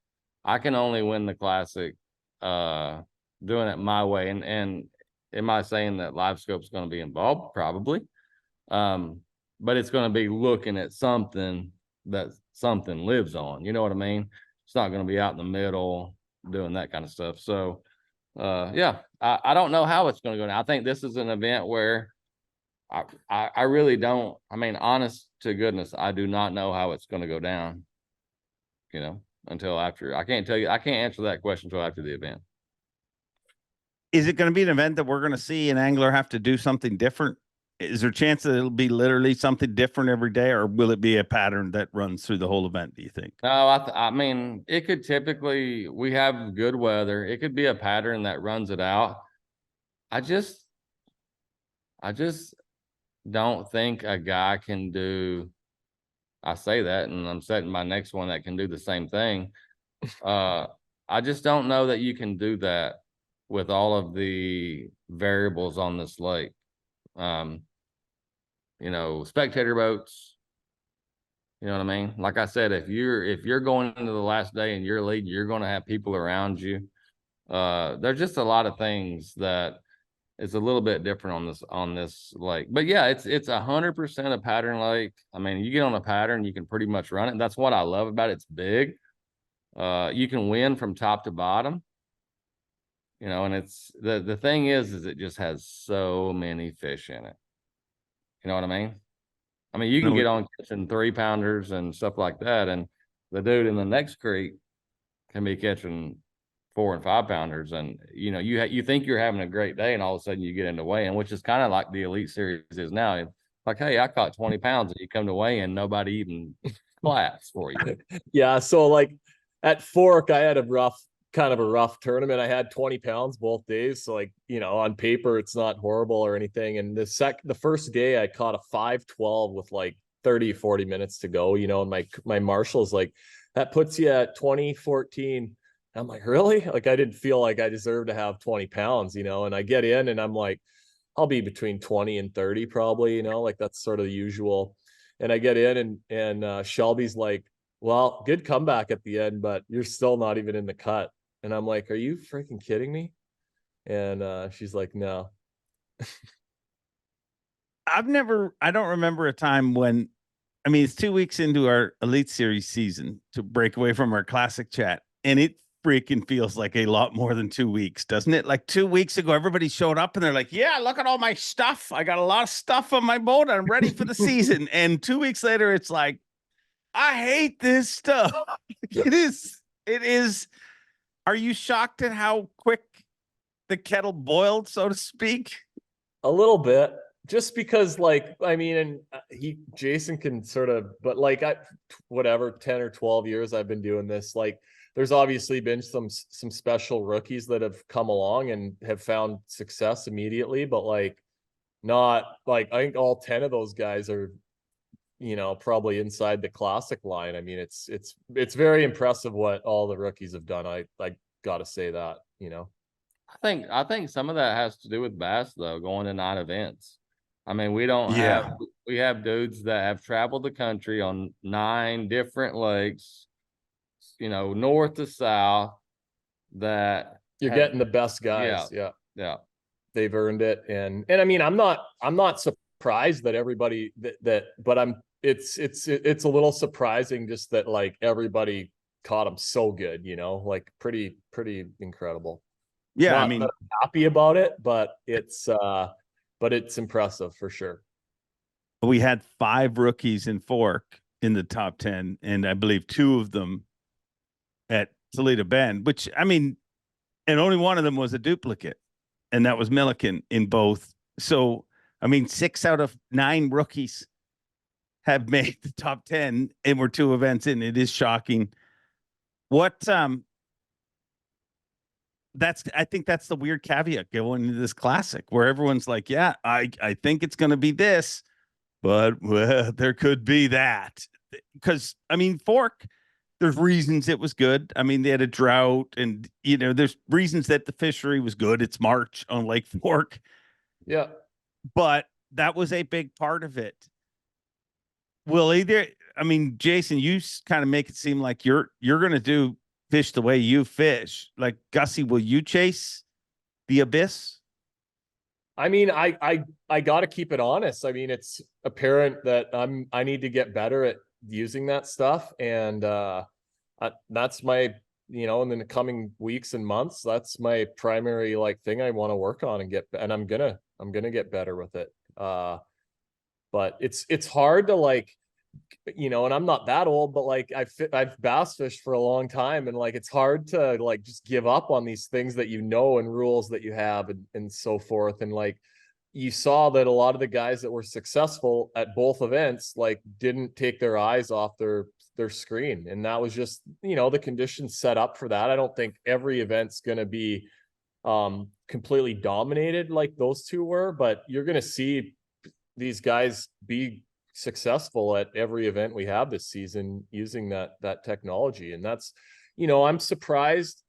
I can only win the Classic doing it my way. And am I saying that Live Scope's going to be involved? Probably. But it's going to be looking at something that something lives on. You know what I mean? It's not going to be out in the middle doing that kind of stuff. So, yeah, I don't know how it's going to go down. I think this is an event where I really don't. Honest to goodness, I do not know how it's going to go down, until after. I can't answer that question until after the event. Is it going to be an event that we're going to see an angler have to do something different? Is there a chance that it'll be literally something different every day, or will it be a pattern that runs through the whole event, do you think? No, it could typically, we have good weather. It could be a pattern that runs it out. I just don't think a guy can do I say that, and I'm setting my next one that can do the same thing. I just don't know that you can do that with all of the variables on this lake. Spectator boats, you know what I mean? Like I said, if you're going into the last day and you're leading, you're going to have people around you. There's just a lot of things that is a little bit different on this lake. But yeah, it's 100% a pattern lake. I mean, you get on a pattern, you can pretty much run it. And that's what I love about it. It's big. You can win from top to bottom. And it's the thing is it just has so many fish in it. You know what I mean? I mean, you can get on catching 3-pounders and stuff like that, and the dude in the next creek can be catching 4 and 5-pounders, and you think you're having a great day, and all of a sudden you get into weigh-in, which is kind of like the Elite Series is now. Like, hey, I caught 20 pounds, and you come to weigh-in, nobody even claps for you. Yeah, so like at Fork, I had kind of a rough tournament. I had 20 pounds both days. So like, on paper, it's not horrible or anything. And the first day I caught a 512 with like 30, 40 minutes to go, and my marshal's like, that puts you at 2014. I'm like, really? Like, I didn't feel like I deserved to have 20 pounds, and I get in and I'm like, I'll be between 20 and 30 probably, like that's sort of the usual. And I get in and Shelby's like, well, good comeback at the end, but you're still not even in the cut. And I'm like, are you freaking kidding me? And she's like, no. I don't remember a time when, I mean, it's 2 weeks into our Elite Series season to break away from our classic chat. And it freaking feels like a lot more than 2 weeks, doesn't it? Like 2 weeks ago, everybody showed up and they're like, yeah, look at all my stuff. I got a lot of stuff on my boat. I'm ready for the season. And 2 weeks later, it's like, I hate this stuff. It is. Are you shocked at how quick the kettle boiled, so to speak? A little bit, just because, like, I mean, and Jason can sort of, but like, 10 or 12 years I've been doing this. Like, there's obviously been some special rookies that have come along and have found success immediately, but like, not like, I think all 10 of those guys are, probably inside the classic line. I mean, it's very impressive what all the rookies have done. I gotta say that, I think some of that has to do with bass, though, going to 9 events. I mean, we have dudes that have traveled the country on 9 different lakes, north to south, that you're getting the best guys. Yeah. They've earned it. And I mean, I'm not surprised that everybody but it's a little surprising just that like everybody caught them so good, like pretty incredible. Yeah. I mean, not happy about it, but it's impressive for sure. We had 5 rookies in Fork in the top 10, and I believe 2 of them at Toledo Bend, which, I mean, and only one of them was a duplicate, and that was Milliken in both. So, I mean, 6 out of 9 rookies have made the top 10 and we're 2 events in. It is shocking. I think that's the weird caveat going into this classic where everyone's like, yeah, I think it's going to be this, but there could be that. Because, I mean, Fork, there's reasons it was good. I mean, they had a drought and, there's reasons that the fishery was good. It's March on Lake Fork. Yeah. But that was a big part of it. Jason, you kind of make it seem like you're going to do fish the way you fish. Like, Gussy, will you chase the abyss? I mean, I got to keep it honest. I mean, it's apparent that I need to get better at using that stuff. And that's my, in the coming weeks and months, that's my primary thing I want to work on and I'm gonna get better with it. But it's hard to and I'm not that old, but I've bass fished for a long time, and it's hard to just give up on these things that and rules that you have and so forth. And you saw that a lot of the guys that were successful at both events didn't take their eyes off their screen, and that was just the conditions set up for that. I don't think every event's going to be completely dominated like those 2 were, but you're going to see these guys be successful at every event we have this season using that technology. And that's, you know, I'm surprised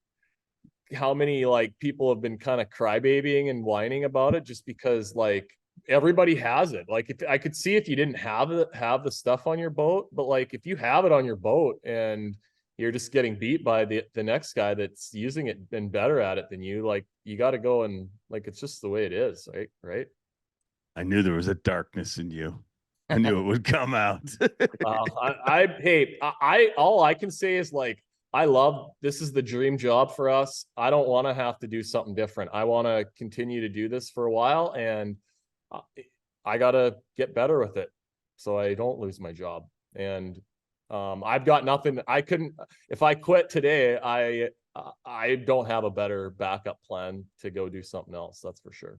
how many like people have been kind of crybabying and whining about it, just because like everybody has it. Like, if I could see if you didn't have the stuff on your boat, but like if you have it on your boat and you're just getting beat by the next guy that's using it and better at it than you, like you got to go, and like it's just the way it is, right? I knew there was a darkness in you. I knew it would come out. All I can say is like, I love, this is the dream job for us. I don't want to have to do something different. I want to continue to do this for a while, and I got to get better with it so I don't lose my job. And I've got nothing. If I quit today, I don't have a better backup plan to go do something else. That's for sure.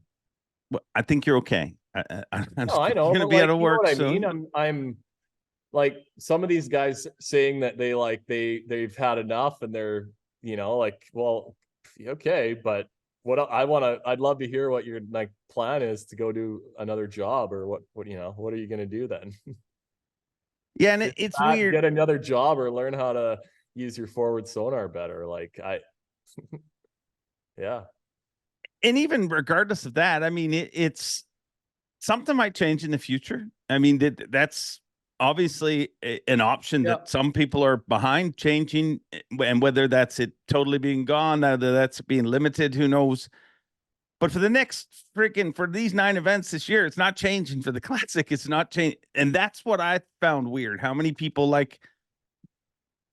Well, I think you're okay. No, I know. You're gonna But be like, out of work you know what soon. I mean? I'm like, some of these guys saying that they've had enough, and they're, you know, like, well, okay, but I'd love to hear what your like plan is to go do another job, or what you know, what are you going to do then? Yeah, and it's weird. Get another job or learn how to use your forward sonar better. Like yeah. And even regardless of that, I mean, it's something might change in the future. I mean, that's obviously an option that some people are behind changing, and whether that's it totally being gone, whether that's being limited, who knows. But for the next for these 9 events this year, it's not changing for the Classic. It's not changing. And that's what I found weird. How many people, like,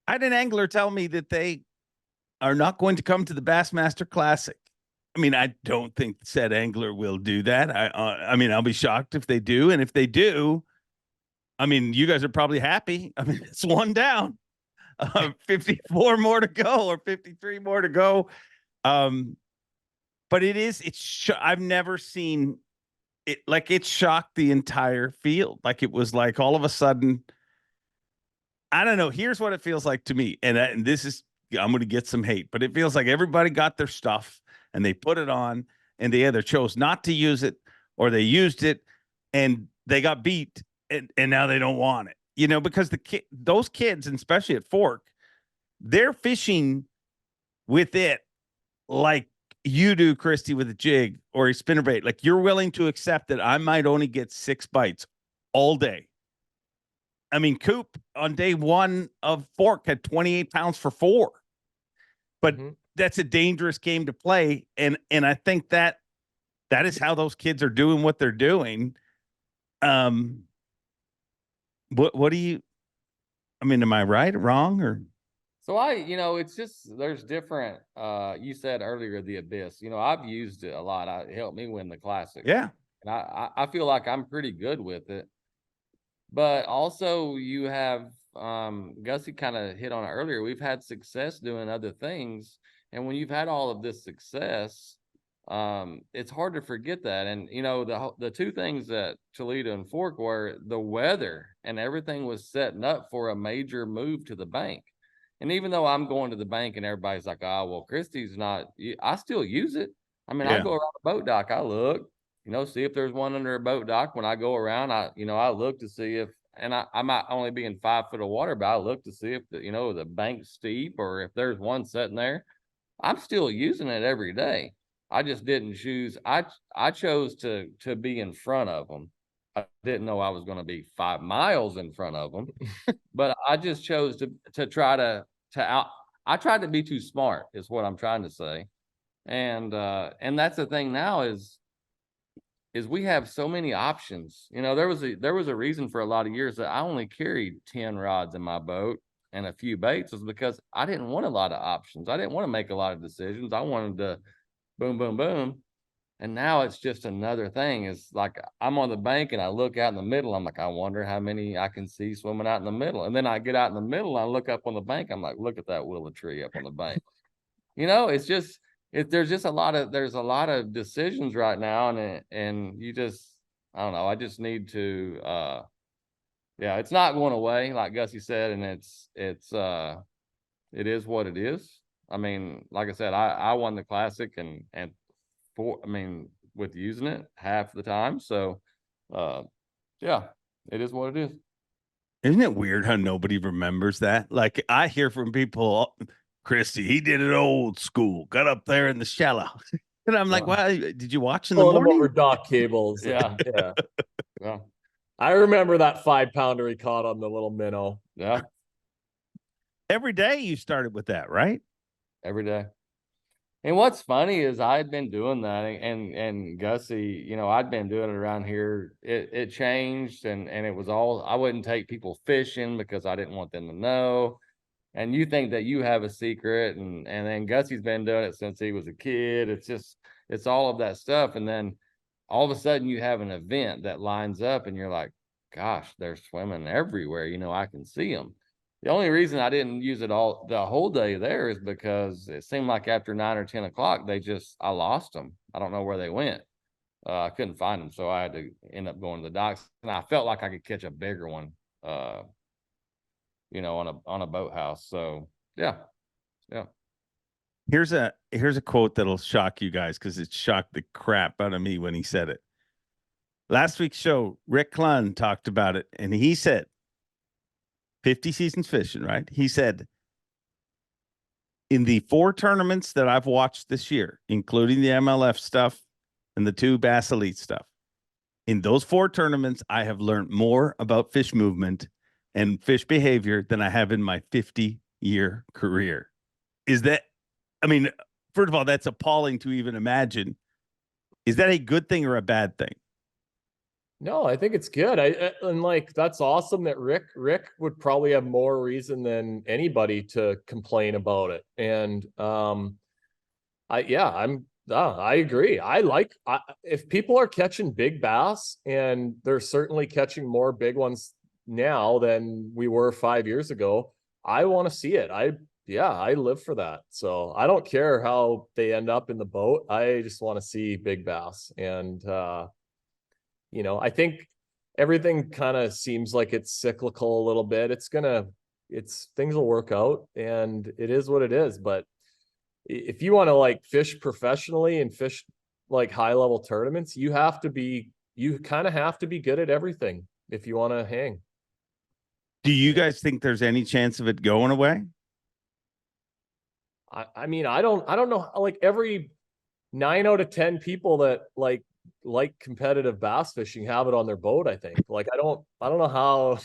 I had an angler tell me that they are not going to come to the Bassmaster Classic. I mean, I don't think said angler will do that. I mean, I'll be shocked if they do. And if they do, I mean, you guys are probably happy. I mean, it's one down, 54 more to go, or 53 more to go. But I've never seen it. Like, it shocked the entire field. Like, it was like all of a sudden, I don't know. Here's what it feels like to me. And this is, I'm going to get some hate, but it feels like everybody got their stuff and they put it on, and they either chose not to use it or they used it and they got beat, and now they don't want it, you know, because those kids, and especially at Fork, they're fishing with it like you do, Christie, with a jig or a spinnerbait. Like, you're willing to accept that I might only get 6 bites all day. I mean, Coop on day 1 of Fork had 28 pounds for 4, but that's a dangerous game to play. And I think that is how those kids are doing what they're doing. What do you, I mean, am I right or wrong, or? So it's just, there's different, you said earlier, the Abyss, I've used it a lot. It helped me win the Classic. Yeah. And I feel like I'm pretty good with it. But also you have, Gussy kind of hit on it earlier. We've had success doing other things. And when you've had all of this success, it's hard to forget that. And, the 2 things that Toledo and Fork were, the weather and everything was setting up for a major move to the bank. And even though I'm going to the bank and everybody's like, oh, well, Christie's not, I still use it. I mean, I go around the boat dock, I look, see if there's one under a boat dock. When I go around, I look to see if, and I might only be in 5 foot of water, but I look to see if the bank's steep, or if there's one sitting there. I'm still using it every day. I just didn't choose. I chose to be in front of them. I didn't know I was going to be 5 miles in front of them, but I just chose to try to I tried to be too smart, is what I'm trying to say. And that's the thing now is we have so many options. There was a reason for a lot of years that I only carried 10 rods in my boat and a few baits, was because I didn't want a lot of options. I didn't want to make a lot of decisions. I wanted to boom, boom, boom. And now it's just another thing. It's like, I'm on the bank and I look out in the middle. I'm like, I wonder how many I can see swimming out in the middle. And then I get out in the middle and I look up on the bank. I'm like, look at that willow tree up on the bank. It's just, there's a lot of decisions right now. And you just, I don't know. I just need to, it's not going away, like Gussy said. And it is what it is. I mean, like I said, I won the Classic and with using it half the time. So, yeah. It is what it is. Isn't it weird how nobody remembers that? Like I hear from people, Christie, he did it old school, got up there in the shallow. And I'm like, well, did you watch in the Pulling them morning? over dock cables. Yeah. Yeah. Yeah. I remember that 5-pounder he caught on the little minnow. Yeah. Every day you started with that, right? Every day. And what's funny is I had been doing that, and Gussy, you know, I'd been doing it around here. It changed, and it was all, I wouldn't take people fishing because I didn't want them to know. And you think that you have a secret, and then Gussy's been doing it since he was a kid. It's all of that stuff, and then all of a sudden you have an event that lines up, and you're like, gosh, they're swimming everywhere. You know, I can see them. The only reason I didn't use it all the whole day there is because it seemed like after 9 or 10 o'clock, I lost them. I don't know where they went. I couldn't find them. So I had to end up going to the docks, and I felt like I could catch a bigger one, you know, on a boathouse. So yeah. Here's a quote that'll shock you guys because it shocked the crap out of me when he said it. Last week's show, Rick Clunn talked about it, and he said, 50 seasons fishing, right? He said, in the 4 tournaments that I've watched this year, including the MLF stuff and the 2 Bass Elite stuff, in those 4 tournaments, I have learned more about fish movement and fish behavior than I have in my 50-year career. Is that, I mean, first of all, that's appalling to even imagine. Is that a good thing or a bad thing? No, I think it's good. And like, that's awesome that Rick would probably have more reason than anybody to complain about it. And I agree. If people are catching big bass, and they're certainly catching more big ones now than we were 5 years ago, I want to see it. I live for that. So I don't care how they end up in the boat. I just want to see big bass. And you know, I think everything kind of seems like it's cyclical a little bit. Things will work out, and it is what it is. But if you want to like fish professionally and fish like high level tournaments, you kind of have to be good at everything if you want to hang. Do you guys think there's any chance of it going away? I mean, I don't know. Like every 9 out of 10 people that like competitive bass fishing have it on their boat. I think. Like I don't know how.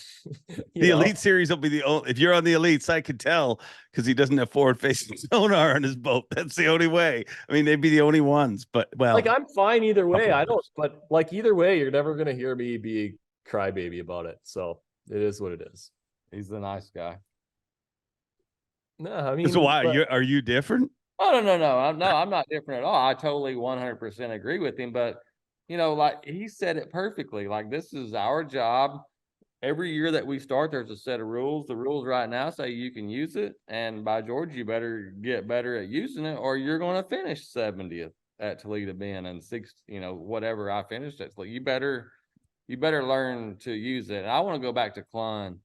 The Elite Series will be the only. If you're on the Elites, I could tell because he doesn't have forward facing sonar on his boat. That's the only way. I mean, they'd be the only ones. But well, like I'm fine either way. I don't. But like either way, you're never gonna hear me be a crybaby about it. So it is what it is. He's the nice guy. No, I mean, so why are you different? Oh, no. I'm not different at all. I totally 100% agree with him. But, you know, like he said it perfectly. Like, this is our job. Every year that we start, there's a set of rules. The rules right now say you can use it. And by George, you better get better at using it, or you're going to finish 70th at Toledo Bend and 6th, you know, whatever I finished at. So you better learn to use it. And I want to go back to Clunn.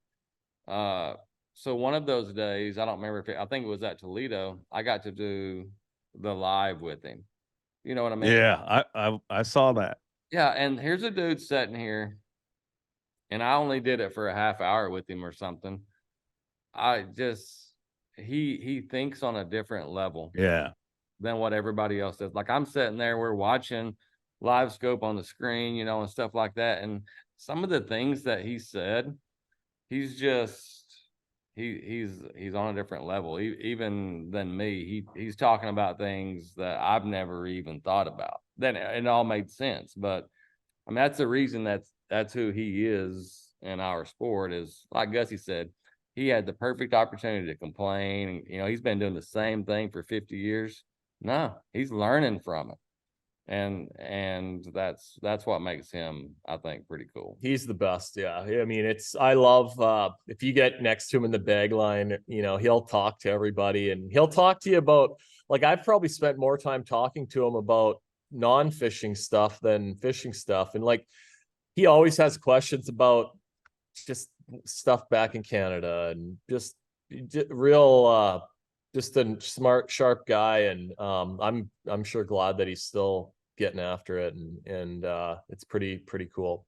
So one of those days, I don't remember I think it was at Toledo, I got to do the live with him. You know what I mean? Yeah, I saw that. Yeah, and here's a dude sitting here, and I only did it for a half hour with him or something. He thinks on a different level. Yeah. Than what everybody else does. Like I'm sitting there, we're watching live scope on the screen, you know, and stuff like that. And some of the things that he said, he's just, he's on a different level, even than me. He's talking about things that I've never even thought about. Then it all made sense. But I mean, that's the reason that's who he is in our sport. Is like Gussy said, he had the perfect opportunity to complain. You know, he's been doing the same thing for 50 years. No, he's learning from it. And that's what makes him, I think, pretty cool. He's the best. Yeah. I mean, I love, if you get next to him in the bag line, you know, he'll talk to everybody, and he'll talk to you about, like, I've probably spent more time talking to him about non-fishing stuff than fishing stuff. And like, he always has questions about just stuff back in Canada, and just real, just a smart, sharp guy. And I'm sure glad that he's still getting after it, and it's pretty cool.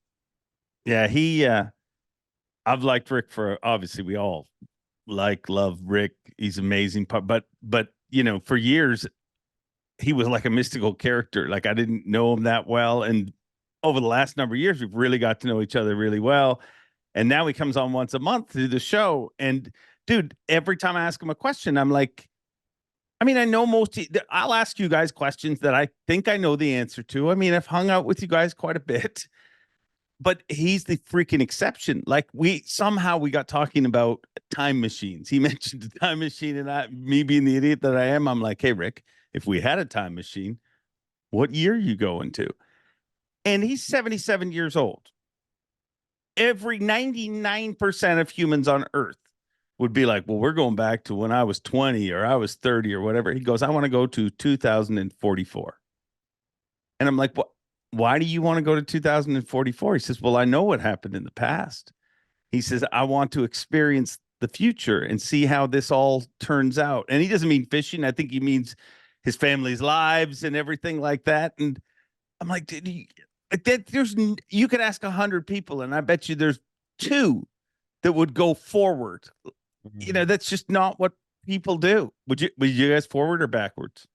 Yeah, I've liked Rick for, obviously we all love Rick. He's amazing. But for years he was like a mystical character. Like I didn't know him that well. And over the last number of years, we've really got to know each other really well. And now he comes on once a month to the show. And dude, every time I ask him a question, I'm like, I mean, I know I'll ask you guys questions that I think I know the answer to. I mean, I've hung out with you guys quite a bit, but he's the freaking exception. Like we got talking about time machines. He mentioned the time machine, and me being the idiot that I am, I'm like, hey, Rick, if we had a time machine, what year are you going to? And he's 77 years old. Every 99% of humans on Earth would be like, well, we're going back to when I was 20 or I was 30 or whatever. He goes, I want to go to 2044. And I'm like, what? Why do you want to go to 2044? He says, well, I know what happened in the past. He says, I want to experience the future and see how this all turns out. And he doesn't mean fishing. I think he means his family's lives and everything like that. And I'm like, you could ask 100 people, and I bet you there's 2 that would go forward. That's just not what people do. Would you guys forward or backwards?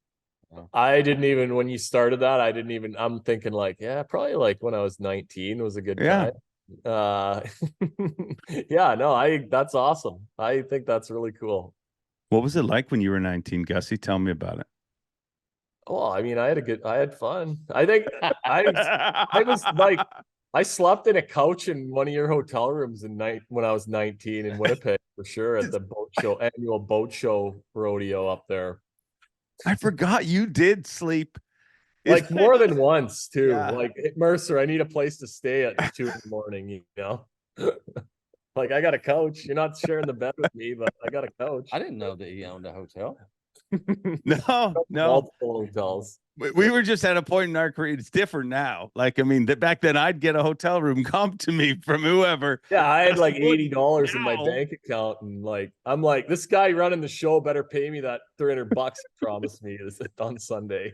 I didn't even, when you started that, I'm thinking like, yeah, probably like when I was 19 was a good time. Yeah, no, that's awesome. I think that's really cool. What was it like when you were 19, Gussy? Tell me about it. Well, I mean, I had fun. I think I was like, I slept in a couch in one of your hotel rooms when I was 19 in Winnipeg for sure at the annual boat show rodeo up there. I forgot you did sleep. Like more than once too. Yeah. Like, Mercer, I need a place to stay at 2 a.m. Like I got a couch. You're not sharing the bed with me, but I got a couch. I didn't know that he owned a hotel. No. Multiple hotels. We were just at a point in our career. It's different now. Like, I mean, back then I'd get a hotel room come to me from whoever. Yeah, I had like $80 in my bank account, and like I'm like, this guy running the show better pay me that $300 he promised me on Sunday.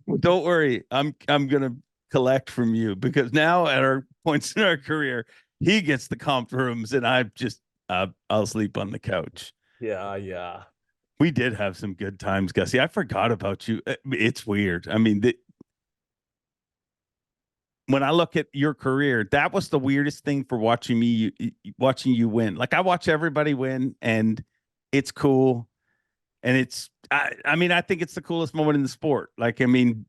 Well, don't worry, I'm gonna collect from you, because now at our points in our career, he gets the comp rooms, and I'll sleep on the couch. Yeah. We did have some good times, Gussy. I forgot about you. It's weird. I mean, when I look at your career, that was the weirdest thing for watching you win. Like I watch everybody win, and it's cool. And I mean, I think it's the coolest moment in the sport. Like, I mean,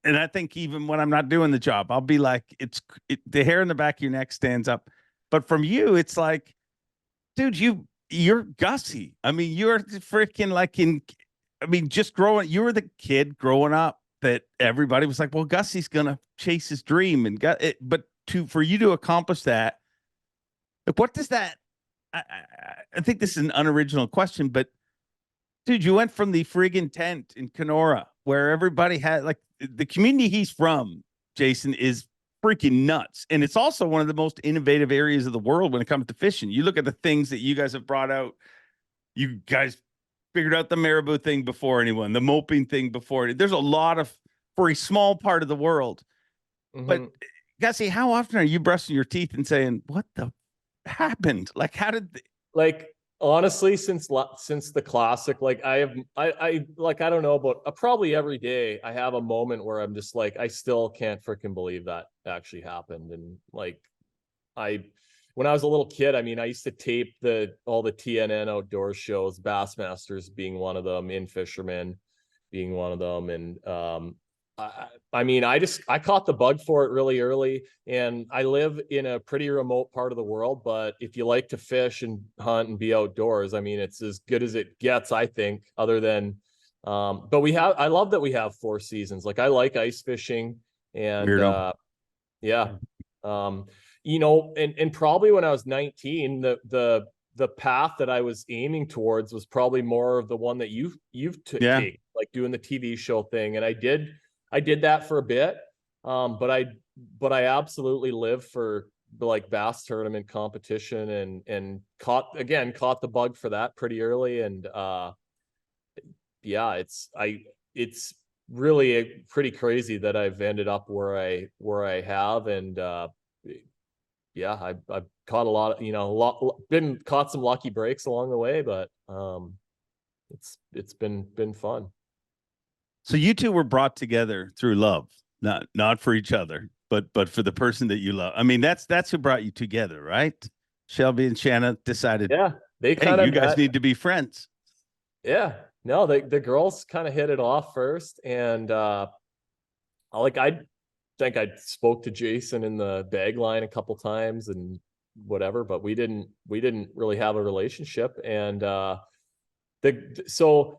and I think even when I'm not doing the job, I'll be like, the hair in the back of your neck stands up. But from you, it's like, dude, you're Gussy. I mean, you're freaking you were the kid growing up that everybody was like, well, Gussy's gonna chase his dream, but for you to accomplish that, what does that? I think this is an unoriginal question, but dude, you went from the friggin' tent in Kenora where everybody had, like, the community he's from, Jason, is freaking nuts. And it's also one of the most innovative areas of the world when it comes to fishing. You look at the things that you guys have brought out. You guys figured out the marabou thing before anyone, the moping thing before. There's a lot for a small part of the world. Mm-hmm. But Gussy, how often are you brushing your teeth and saying, what the happened? Like, how did honestly, since the classic, like I don't know, but probably every day I have a moment where I'm just like, I still can't freaking believe that actually happened. And like, when I was a little kid, I mean, I used to tape all the TNN outdoor shows, Bassmasters being one of them, In Fisherman being one of them. And I mean, I caught the bug for it really early, and I live in a pretty remote part of the world, but if you like to fish and hunt and be outdoors, I mean, it's as good as it gets, I think, other than, but I love that we have 4 seasons. Like I like ice fishing, and and probably when I was 19, the path that I was aiming towards was probably more of the one that you've taken, like doing the TV show thing. And I did that for a bit. But I absolutely live for like bass tournament competition, and caught the bug for that pretty early. And it's really pretty crazy that I've ended up where I have. And yeah, I've caught a lot of, caught some lucky breaks along the way, but it's been fun. So you two were brought together through love, not for each other, but for the person that you love. I mean, that's who brought you together, right? Shelby and Shanna decided, Yeah, they hey, kind of you guys need to be friends. Yeah, no, the girls kind of hit it off first, and I think I spoke to Jason in the bag line a couple times and whatever, but we didn't really have a relationship. And so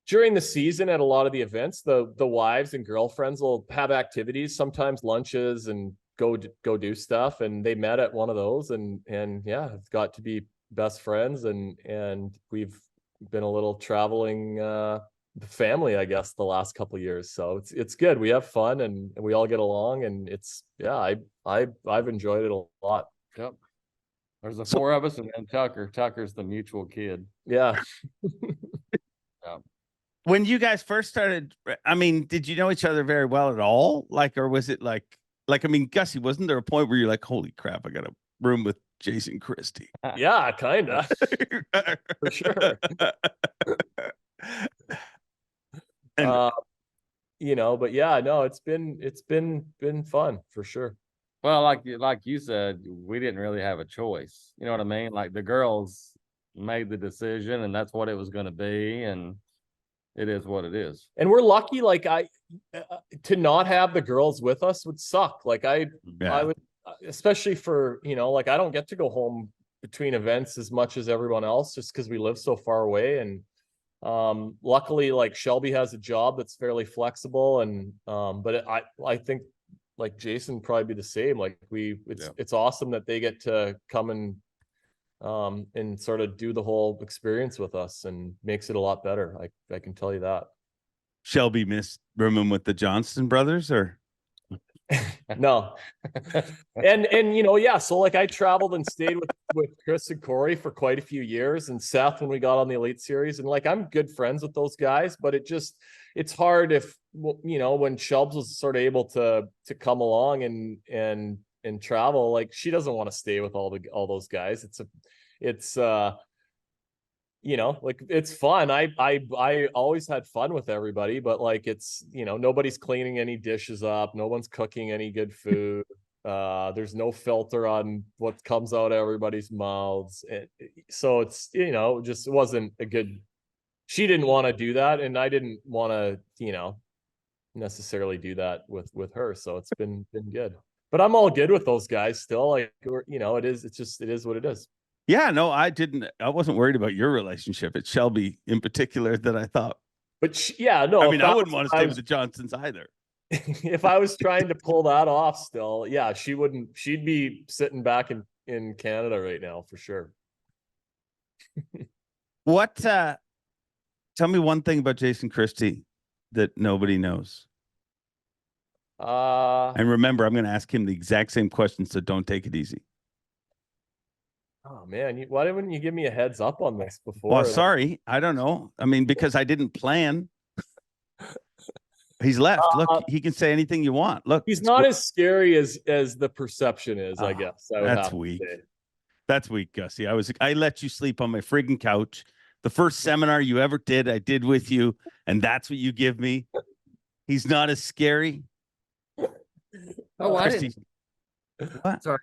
during the season at a lot of the events, the wives and girlfriends will have activities, sometimes lunches, and go do stuff. And they met at one of those, and yeah, have got to be best friends, and we've been a little traveling family, I guess, the last couple of years. So it's good. We have fun, and we all get along, and it's, yeah, I've enjoyed it a lot. Yep. There's the four of us, and then Tucker's the mutual kid. Yeah. Yeah. When you guys first started, I mean, did you know each other very well at all? Like, or was it like, I mean, Gussy, wasn't there a point where you're like, holy crap, I got a room with Jason Christie? Yeah, kind of. For sure. And, but yeah, no, it's been fun for sure. Well, like you said, we didn't really have a choice. You know what I mean? Like, the girls made the decision, and that's what it was going to be, and it is what it is. And we're lucky, like to not have the girls with us would suck. Like I would, especially for, like, I don't get to go home between events as much as everyone else, just because we live so far away. And luckily, like, Shelby has a job that's fairly flexible, and but I think, like, Jason probably be the same. Like, it's awesome that they get to come and sort of do the whole experience with us, and makes it a lot better. I can tell you that. Shelby missed rooming with the Johnston brothers, or no. and yeah, so like, I traveled and stayed with Chris and Corey for quite a few years, and Seth when we got on the Elite Series, and like, I'm good friends with those guys, but it's hard if, when Shelbs was sort of able to come along and travel, like, she doesn't want to stay with all those guys. It's like, it's fun. I always had fun with everybody, but like, it's, nobody's cleaning any dishes up, no one's cooking any good food. There's no filter on what comes out of everybody's mouths, and so it's, just wasn't a good. She didn't want to do that, and I didn't want to, necessarily do that with her. So it's been good. But I'm all good with those guys still. Like, it is what it is. Yeah, no, I wasn't worried about your relationship. It's Shelby in particular that I thought. But yeah, no, I mean, I wouldn't want to stay with the Johnsons either. If I was trying to pull that off still, yeah, she'd be sitting back in Canada right now for sure. What, tell me one thing about Jason Christie that nobody knows. And remember, I'm going to ask him the exact same question, so don't take it easy. Oh man, why didn't you give me a heads up on this before? Well, sorry, I don't know. I mean, because I didn't plan. He's left. Look, he can say anything you want. Look, he's not as scary as the perception is, I guess. That's weak. That's weak, Gussy. I let you sleep on my friggin' couch. The first seminar you ever did, I did with you, and that's what you give me. He's not as scary. Oh, I didn't. What? Sorry.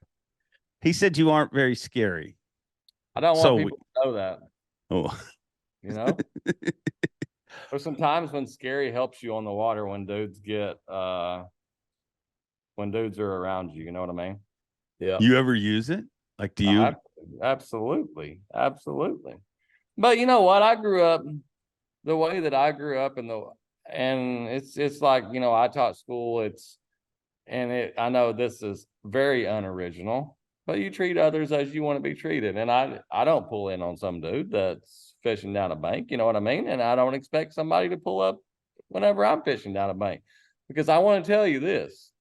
He said you aren't very scary. I don't want people to know that. Oh. There's some times when scary helps you on the water when dudes are around you. You know what I mean? Yeah. You ever use it? Like, do you? Absolutely. But you know what? I grew up the way that I grew up, and it's like, I taught school. I know this is very unoriginal, but you treat others as you want to be treated. And I don't pull in on some dude that's fishing down a bank, you know what I mean? And I don't expect somebody to pull up whenever I'm fishing down a bank, because I want to tell you this.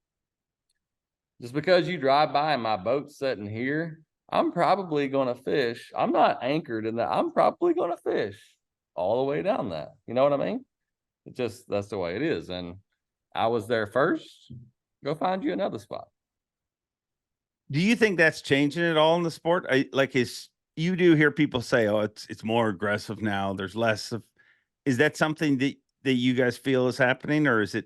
Just because you drive by and my boat's sitting here, I'm probably going to fish. I'm not anchored in that. I'm probably going to fish all the way down that. You know what I mean? That's the way it is. And I was there first. Go find you another spot. Do you think that's changing at all in the sport? You do hear people say, "Oh, it's more aggressive now. There's less of." Is that something that you guys feel is happening, or is it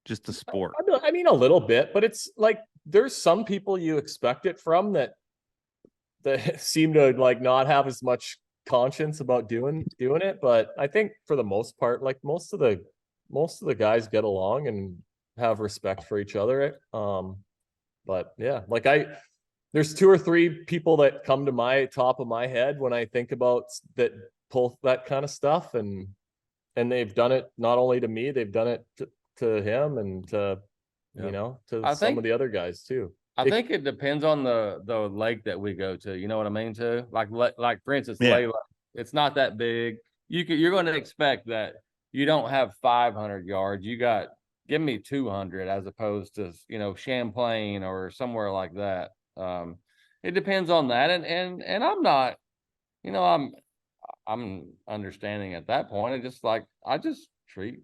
just the sport? I mean, a little bit, but it's like there's some people you expect it from that seem to like not have as much conscience about doing it. But I think for the most part, like most of the guys get along and have respect for each other. But yeah, like there's 2 or 3 people that come to my top of my head when I think about that pull that kind of stuff, and they've done it not only to me, they've done it to him and to some of the other guys too. I think it depends on the lake that we go to. You know what I mean? Too like for instance, Yeah. Layla, it's not that big. You're going to expect that you don't have 500 yards. You got give me 200 as opposed to Champlain or somewhere like that. It depends on that, and I'm not, I'm understanding at that point. It's just like I just treat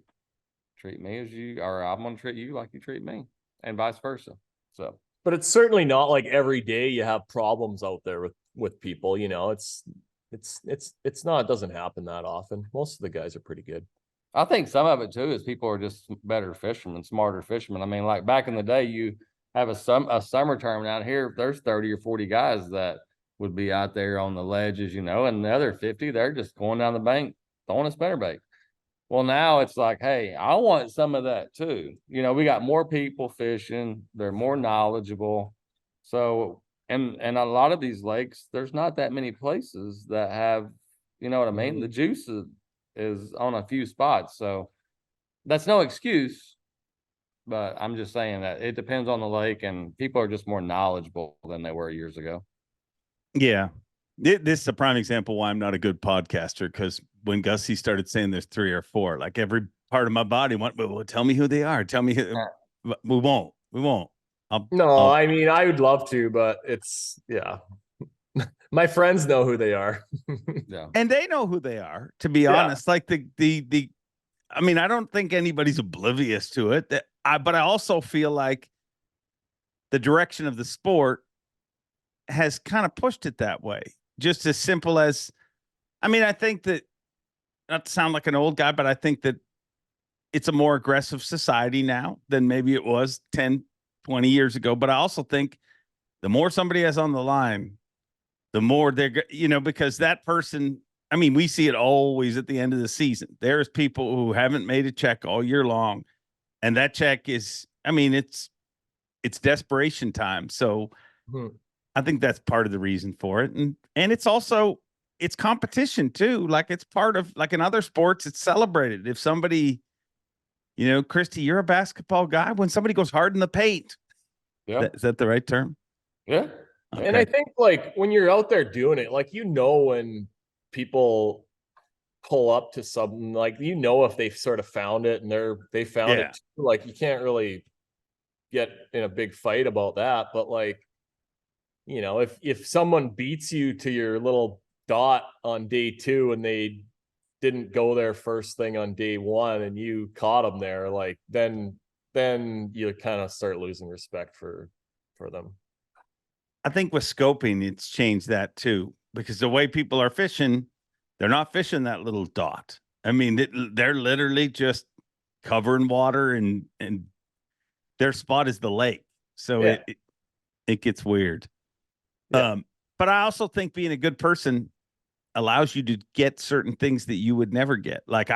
me as you, or I'm gonna treat you like you treat me, and vice versa. So. But it's certainly not like every day you have problems out there with people, it's not, it doesn't happen that often. Most of the guys are pretty good. I think some of it too is people are just better fishermen, smarter fishermen. I mean, like back in the day, you have a summer tournament out here, there's 30 or 40 guys that would be out there on the ledges, and the other 50, they're just going down the bank, throwing a spinnerbait. Well, now it's like, hey, I want some of that too. We got more people fishing. They're more knowledgeable. So, and a lot of these lakes, there's not that many places that have, you know what I mean? The juice is on a few spots. So that's no excuse, but I'm just saying that it depends on the lake, and people are just more knowledgeable than they were years ago. Yeah. This is a prime example why I'm not a good podcaster, because when Gussy started saying there's 3 or 4, like every part of my body went, well, tell me who they are. Tell me who. We won't. I mean, I would love to, but it's, yeah. My friends know who they are. Yeah. And they know who they are, to be honest. Like I mean, I don't think anybody's oblivious to it. But I also feel like the direction of the sport has kind of pushed it that way. Just as simple as, I mean, I think that, not to sound like an old guy, but I think that it's a more aggressive society now than maybe it was 10, 20 years ago. But I also think the more somebody has on the line, the more they're, because that person, I mean, we see it always at the end of the season. There's people who haven't made a check all year long. And that check is, I mean, it's desperation time. So I think that's part of the reason for it. And it's also, it's competition too. Like it's part of, like in other sports, it's celebrated. If somebody, Christie, you're a basketball guy. When somebody goes hard in the paint, is that the right term? Yeah. Okay. And I think like when you're out there doing it, like, when people pull up to something, like, if they've sort of found it and they found it too, like you can't really get in a big fight about that. But like, if someone beats you to your little dot on day 2 and they didn't go there first thing on day 1 and you caught them there, like then you kind of start losing respect for them. I think with scoping, it's changed that too, because the way people are fishing, they're not fishing that little dot. I mean, they're literally just covering water, and their spot is the lake. So it gets weird. Yeah. But I also think being a good person allows you to get certain things that you would never get. Like,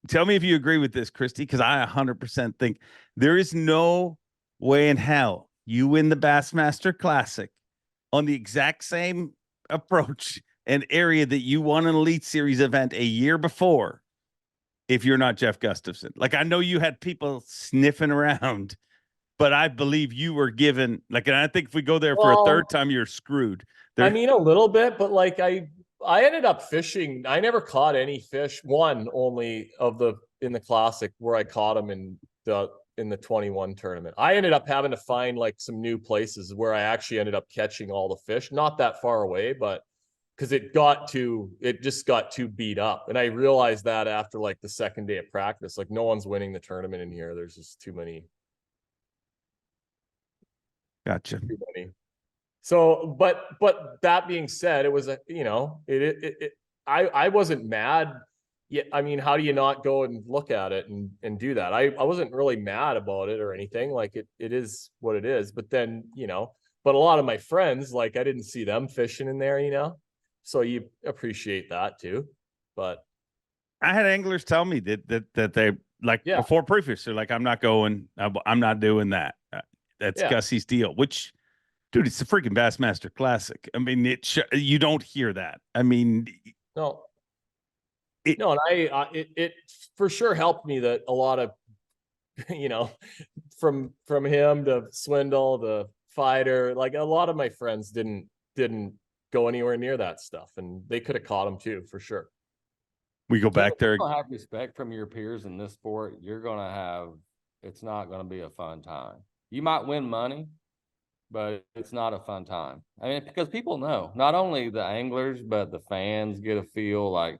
tell me if you agree with this, Christie, because I 100% think there is no way in hell you win the Bassmaster Classic on the exact same approach and area that you won an Elite Series event a year before if you're not Jeff Gustafson. Like, I know you had people sniffing around, but I believe you were given, like, and I think if we go there for a third time, you're screwed. I mean, a little bit, but like I ended up fishing. I never caught any fish. One only in the Classic where I caught them in the 21 tournament. I ended up having to find like some new places where I actually ended up catching all the fish, not that far away, but because it just got too beat up. And I realized that after like the second day of practice, like no one's winning the tournament in here. There's just too many. Gotcha. too many. So, but that being said, it was I wasn't mad. Yeah, I mean, how do you not go and look at it and do that? I wasn't really mad about it or anything. Like it is what it is. But then, but a lot of my friends, like I didn't see them fishing in there, so you appreciate that too. But I had anglers tell me that they like before preface, they're like, I'm not going, I'm not doing that. That's Gussy's deal, which, dude, it's the freaking Bassmaster Classic. I mean, you don't hear that. I mean, no. And it for sure helped me that a lot of, from him to Swindle, the fighter, like a lot of my friends didn't go anywhere near that stuff, and they could have caught him too, for sure. We go back there. If you don't have respect from your peers in this sport, it's not going to be a fun time. You might win money, but it's not a fun time. I mean, because people know, not only the anglers, but the fans get a feel like,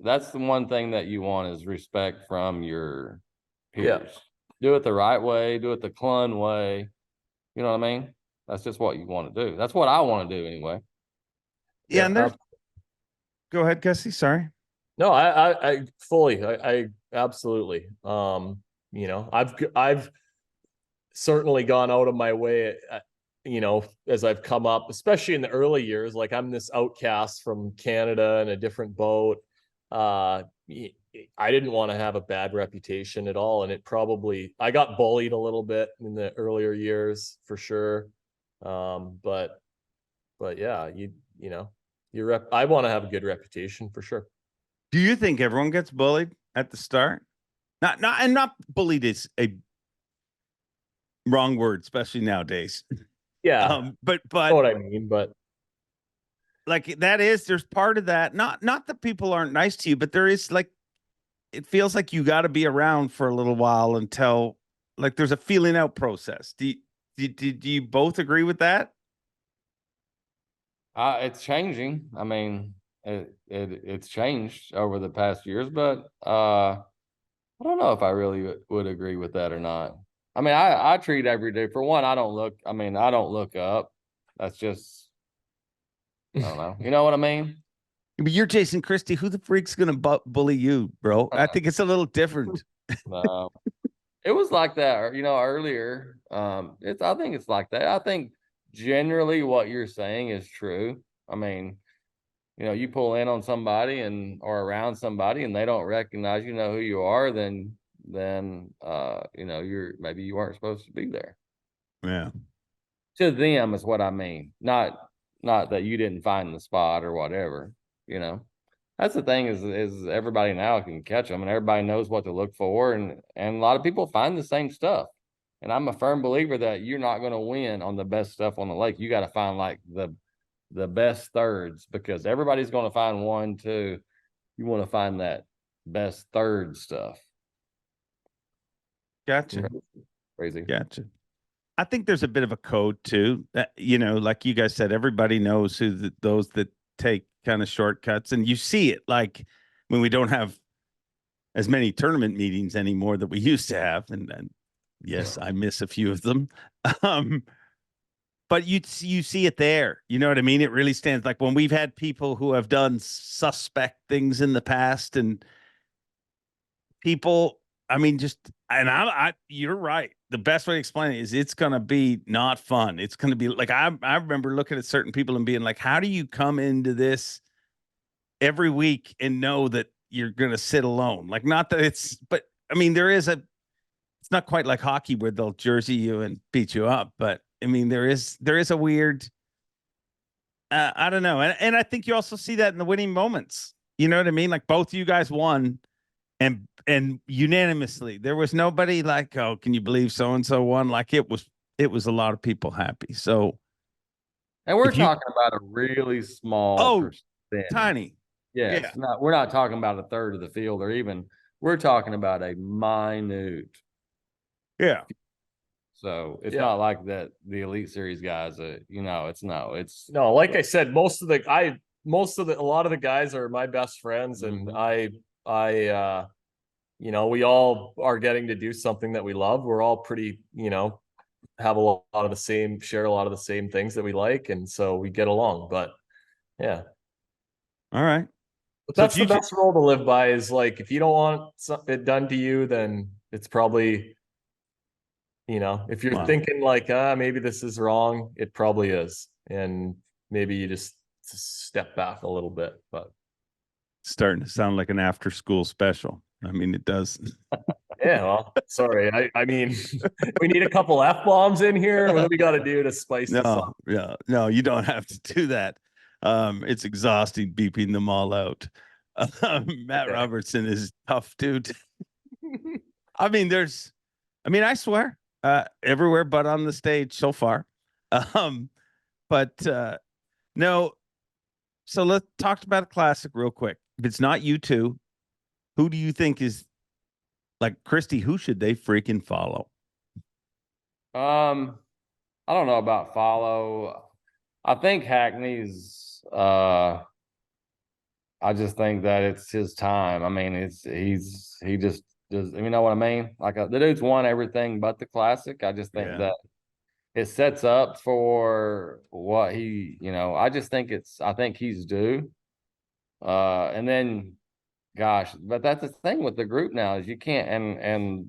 that's the one thing that you want is respect from your peers. Yeah. Do it the right way, do it the Clun way. You know what I mean? That's just what you want to do. That's what I want to do anyway. Yeah, and go ahead, Gussy. Sorry. No, I fully, I absolutely. I've certainly gone out of my way, as I've come up, especially in the early years. Like I'm this outcast from Canada in a different boat. I didn't want to have a bad reputation at all, and I got bullied a little bit in the earlier years for sure. But yeah, I want to have a good reputation for sure. Do you think everyone gets bullied at the start? Not bullied is a wrong word, especially nowadays. Yeah. But you know what I mean, but like there's part of that. Not that people aren't nice to you, but there is like, it feels like you got to be around for a little while until like there's a feeling out process. Do you both agree with that? It's changing. I mean, it's changed over the past years, but I don't know if I really would agree with that or not. I mean, I treat every day. For one, I don't look up. That's just, I don't know. You know what I mean? But you're Jason Christie. Who the freak's gonna bully you, bro? I think it's a little different. No, it was like that, earlier. I think it's like that. I think generally what you're saying is true. I mean, you pull in on somebody or around somebody and they don't recognize who you are, then maybe you weren't supposed to be there. Yeah. To them is what I mean. Not that you didn't find the spot or whatever, That's the thing is everybody now can catch them and everybody knows what to look for, and a lot of people find the same stuff. And I'm a firm believer that you're not going to win on the best stuff on the lake. You got to find like the best thirds, because everybody's going to find one, two. You want to find that best third stuff. Gotcha. Crazy. Gotcha. I think there's a bit of a code too. That, like you guys said, everybody knows those that take kind of shortcuts, and you see it. Like when we don't have as many tournament meetings anymore that we used to have, and yes, I miss a few of them. But you see it there. You know what I mean? It really stands. Like when we've had people who have done suspect things in the past, and people, I mean, you're right. The best way to explain it is it's going to be not fun. It's going to be like, I remember looking at certain people and being like, how do you come into this every week and know that you're going to sit alone? Like, not that but I mean, it's not quite like hockey where they'll jersey you and beat you up, but I mean, there is a weird, I don't know. And I think you also see that in the winning moments. You know what I mean? Like both you guys won and unanimously. There was nobody like, oh, can you believe so-and-so won? Like it was a lot of people happy. So. And we're talking about a really small percentage. Tiny. Yes. Yeah. We're not talking about a third of the field, or even we're talking about a minute. Yeah. So it's not like that. The Elite Series guys, it's no, like I said, a lot of the guys are my best friends, and we all are getting to do something that we love. We're all pretty, have share a lot of the same things that we like. And so we get along, but yeah. All right. But So that's the best role to live by, is like, if you don't want it done to you, then it's probably, if you're thinking like, maybe this is wrong, it probably is. And maybe you just step back a little bit, but starting to sound like an after school special. I mean, it does. yeah, well, sorry. I mean, we need a couple F-bombs in here. What do we got to do to spice this up? No, you don't have to do that. It's exhausting beeping them all out. Matt Robertson is tough, dude. I mean, I swear, everywhere but on the stage so far. No. So let's talk about a classic real quick. If it's not you two, who do you think is, like, Christie, who should they freaking follow? I don't know about follow. I think Hackney's, I just think that it's his time. I mean, he just does, you know what I mean? Like, the dude's won everything but the classic. I just think that it sets up for what he, I think he's due. And then, gosh, but that's the thing with the group now, is you can't, and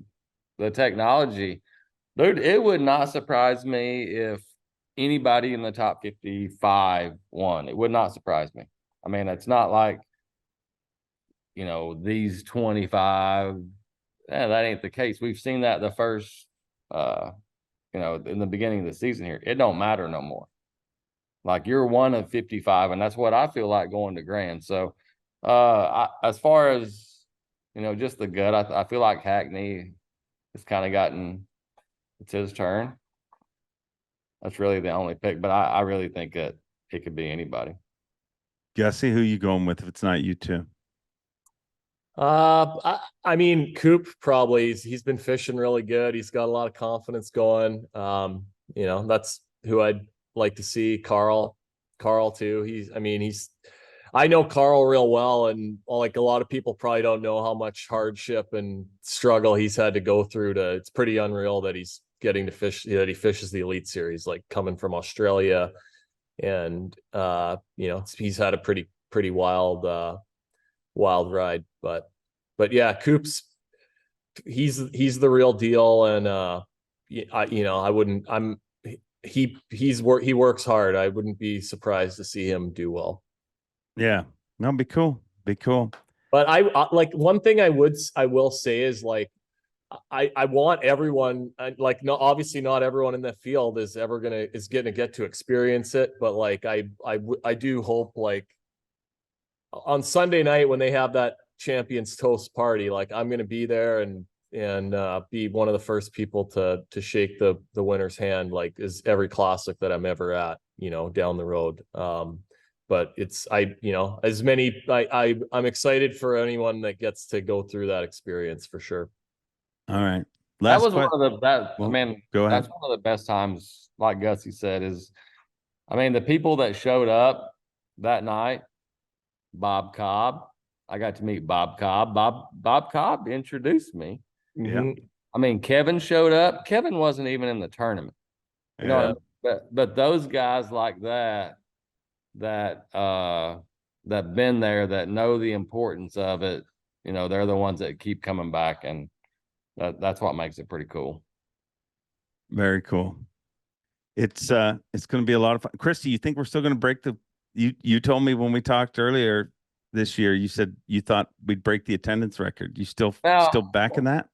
the technology, dude, it would not surprise me if anybody in the top 55 won. It would not surprise me. I mean, it's not like, these 25, that ain't the case. We've seen that the first, in the beginning of the season here. It don't matter no more. Like, you're one of 55, and that's what I feel like going to Grand. So, as far as, just the gut, I feel like Hackney has kind of it's his turn. That's really the only pick, but I really think that it could be anybody. Gussy, who you going with if it's not you two? I mean, Coop probably. He's been fishing really good. He's got a lot of confidence going. That's who I'd like to see. Carl too. I know Carl real well, and like, a lot of people probably don't know how much hardship and struggle he's had to go through it's pretty unreal that he's getting to fish, that he fishes the Elite Series, like, coming from Australia. And he's had a pretty wild ride, but yeah, Coop's, he's the real deal. And he works hard. I wouldn't be surprised to see him do well. Yeah, that'd be cool. But I like, one thing I will say is, like, I want everyone, like, no, obviously not everyone in the field is gonna get to experience it, but like, I do hope, like, on Sunday night when they have that Champions Toast party, like, I'm gonna be there and be one of the first people to shake the winner's hand, like, is every classic that I'm ever at, down the road. But I'm excited for anyone that gets to go through that experience, for sure. All right. That was one of the go ahead. That's one of the best times, like Gussy said, is, the people that showed up that night, Bob Cobb. I got to meet Bob Cobb. Bob Cobb introduced me. Yeah. Kevin showed up. Kevin wasn't even in the tournament. You know what I mean? But those guys like that been there, that know the importance of it, they're the ones that keep coming back, and that's what makes it pretty cool. Very cool. It's going to be a lot of fun. Christie, you think we're still going to break you told me when we talked earlier this year, you said you thought we'd break the attendance record. You still backing that?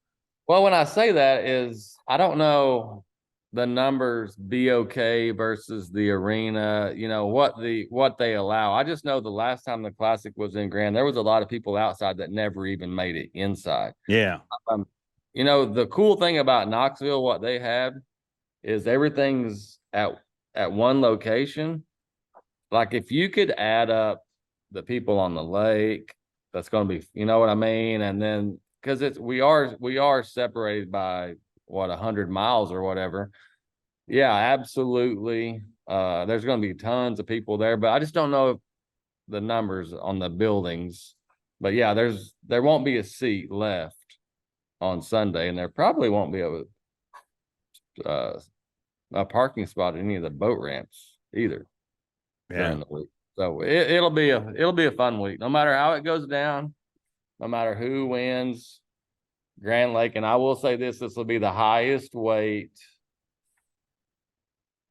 Well, when I say that, is I don't know the numbers, BOK versus the arena, what they allow. I just know the last time the Classic was in Grand, there was a lot of people outside that never even made it inside. Yeah. The cool thing about Knoxville, what they have, is everything's at one location. Like, if you could add up the people on the lake, that's going to be, you know what I mean? And then, because we are separated by 100 miles or whatever. Yeah, absolutely. There's going to be tons of people there, but I just don't know the numbers on the buildings. But yeah, there won't be a seat left on Sunday, and there probably won't be a parking spot at any of the boat ramps either Yeah. during the week. So it'll be a fun week, no matter how it goes down, no matter who wins Grand Lake. And I will say this will be the highest weight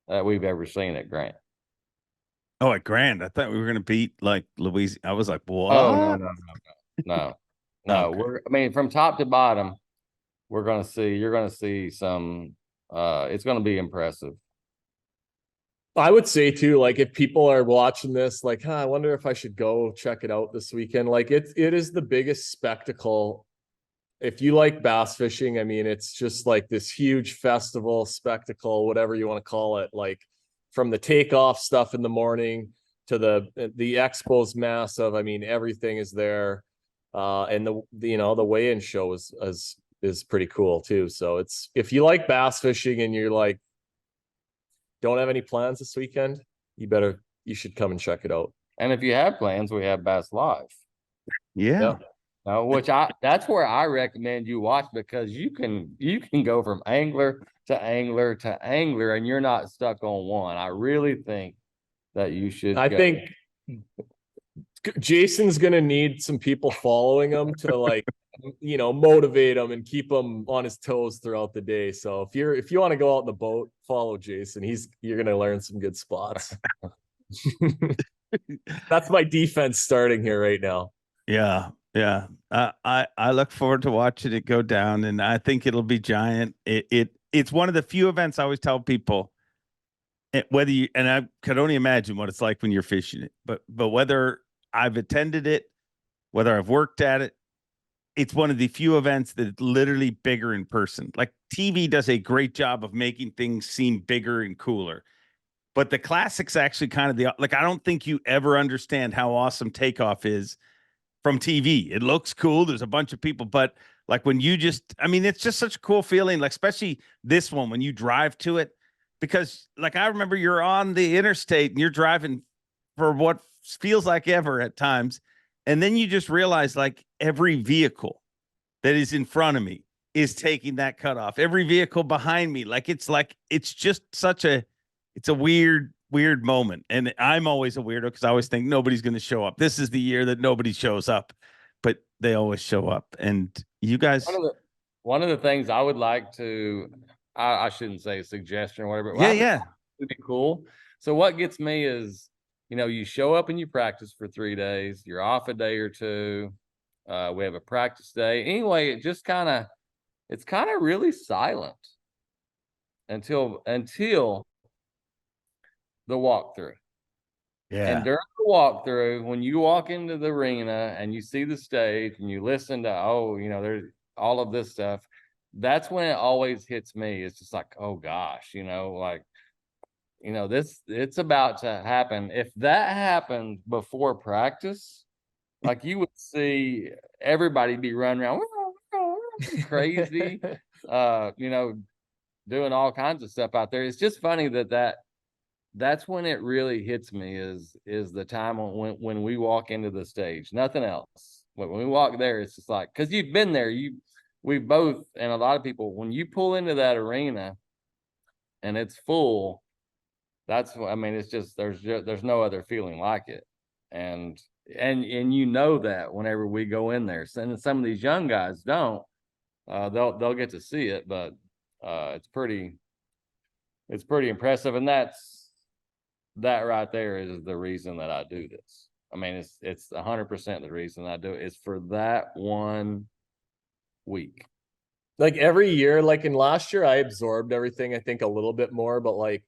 that we've ever seen at Grant. Oh, at Grand. I thought we were going to beat like Louisiana. I was like, what? Oh, no. Okay. I mean, from top to bottom, you're going to see some, it's going to be impressive. I would say too, like if people are watching this, like, I wonder if I should go check it out this weekend. Like it is the biggest spectacle. If you like bass fishing, I mean, it's just like this huge festival spectacle, whatever you want to call it. Like from the takeoff stuff in the morning to the expo's massive. I mean, everything is there. And the weigh-in show is pretty cool too. So it's, if you like bass fishing and you're like, don't have any plans this weekend, you should come and check it out. And if you have plans, we have Bass Live. Yeah. That's where I recommend you watch, because you can go from angler to angler to angler and you're not stuck on one. I really think that you should. I think Jason's going to need some people following him to like, motivate him and keep him on his toes throughout the day. So if you want to go out in the boat, follow Jason. You're going to learn some good spots. That's my defense starting here right now. Yeah. Yeah. I look forward to watching it go down, and I think it'll be giant. It's one of the few events I always tell people, whether you, and I could only imagine what it's like when you're fishing it, but whether I've attended it, whether I've worked at it, it's one of the few events that's literally bigger in person. Like TV does a great job of making things seem bigger and cooler, but the Classic's actually kind of I don't think you ever understand how awesome takeoff is from TV. It looks cool. There's a bunch of people, but like when you it's just such a cool feeling, like especially this one, when you drive to it, because like, I remember you're on the interstate and you're driving for what feels like ever at times. And then you just realize like every vehicle that is in front of me is taking that cutoff. Every vehicle behind me. It's just it's a weird moment. And I'm always a weirdo because I always think nobody's going to show up. This is the year that nobody shows up, but they always show up. And you guys. One of the things I would like to, I shouldn't say a suggestion or whatever. Yeah. It'd be cool. So what gets me is, you show up and you practice for 3 days, you're off a day or two. We have a practice day. Anyway, it's kind of really silent until the walkthrough. Yeah. And during the walkthrough, when you walk into the arena and you see the stage and you listen to, there's all of this stuff, that's when it always hits me. It's just like, oh gosh, it's about to happen. If that happened before practice, like you would see everybody be running around crazy, doing all kinds of stuff out there. It's just funny that's when it really hits me is the time when we walk into the stage, nothing else. When we walk there, it's just like, because you've been there, we both, and a lot of people, when you pull into that arena and it's full, it's just, there's no other feeling like it. And that whenever we go in there, and some of these young guys don't, they'll get to see it, but it's pretty impressive. And that right there is the reason that I do this. I mean, it's 100% the reason I do it is for that 1 week. Like every year, like in last year, I absorbed everything, I think a little bit more, but like,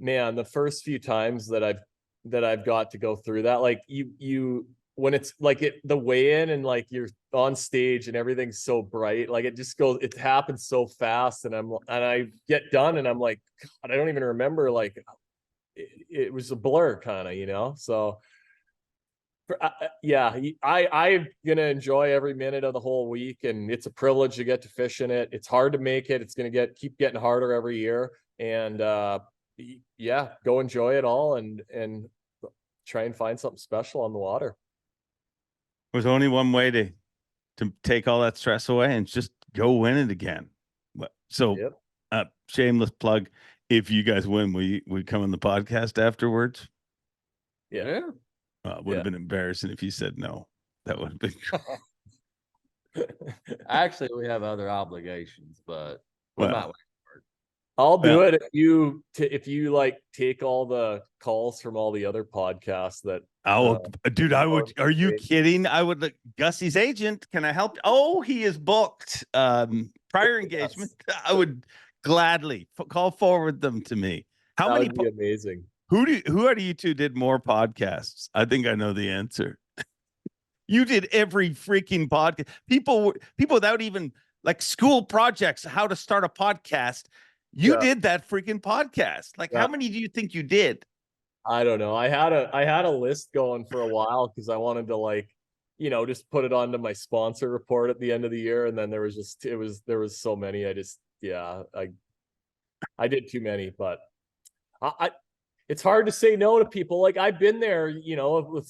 man, the first few times that I've got to go through that, like you when it's like the weigh-in and like you're on stage and everything's so bright, like it happens so fast, and I get done and I'm like, God, I don't even remember, like it was a blur kind of, so I'm gonna enjoy every minute of the whole week, and it's a privilege to get to fish in it. It's hard to make it. It's gonna keep getting harder every year, and go enjoy it all and try and find something special on the water. There's only one way to take all that stress away, and just go win it again. So, yep. Shameless plug. If you guys win, we come on the podcast afterwards. Yeah. It would have been embarrassing if you said no. That would have been. Actually, we have other obligations, but we might. I'll do it if you like take all the calls from all the other podcasts that. Dude, I would. Are you kidding? I would. Gussy's agent. Can I help? Oh, he is booked. Prior engagement. I would gladly call forward them to me. How many? Would be amazing. Who out of you two did more podcasts? I think I know the answer. You did every freaking podcast. People without even like school projects, how to start a podcast. You did that freaking podcast. Like, how many do you think you did? I don't know. I had a list going for a while because I wanted to just put it onto my sponsor report at the end of the year. And then there was so many. I did too many, but it's hard to say no to people. Like I've been there,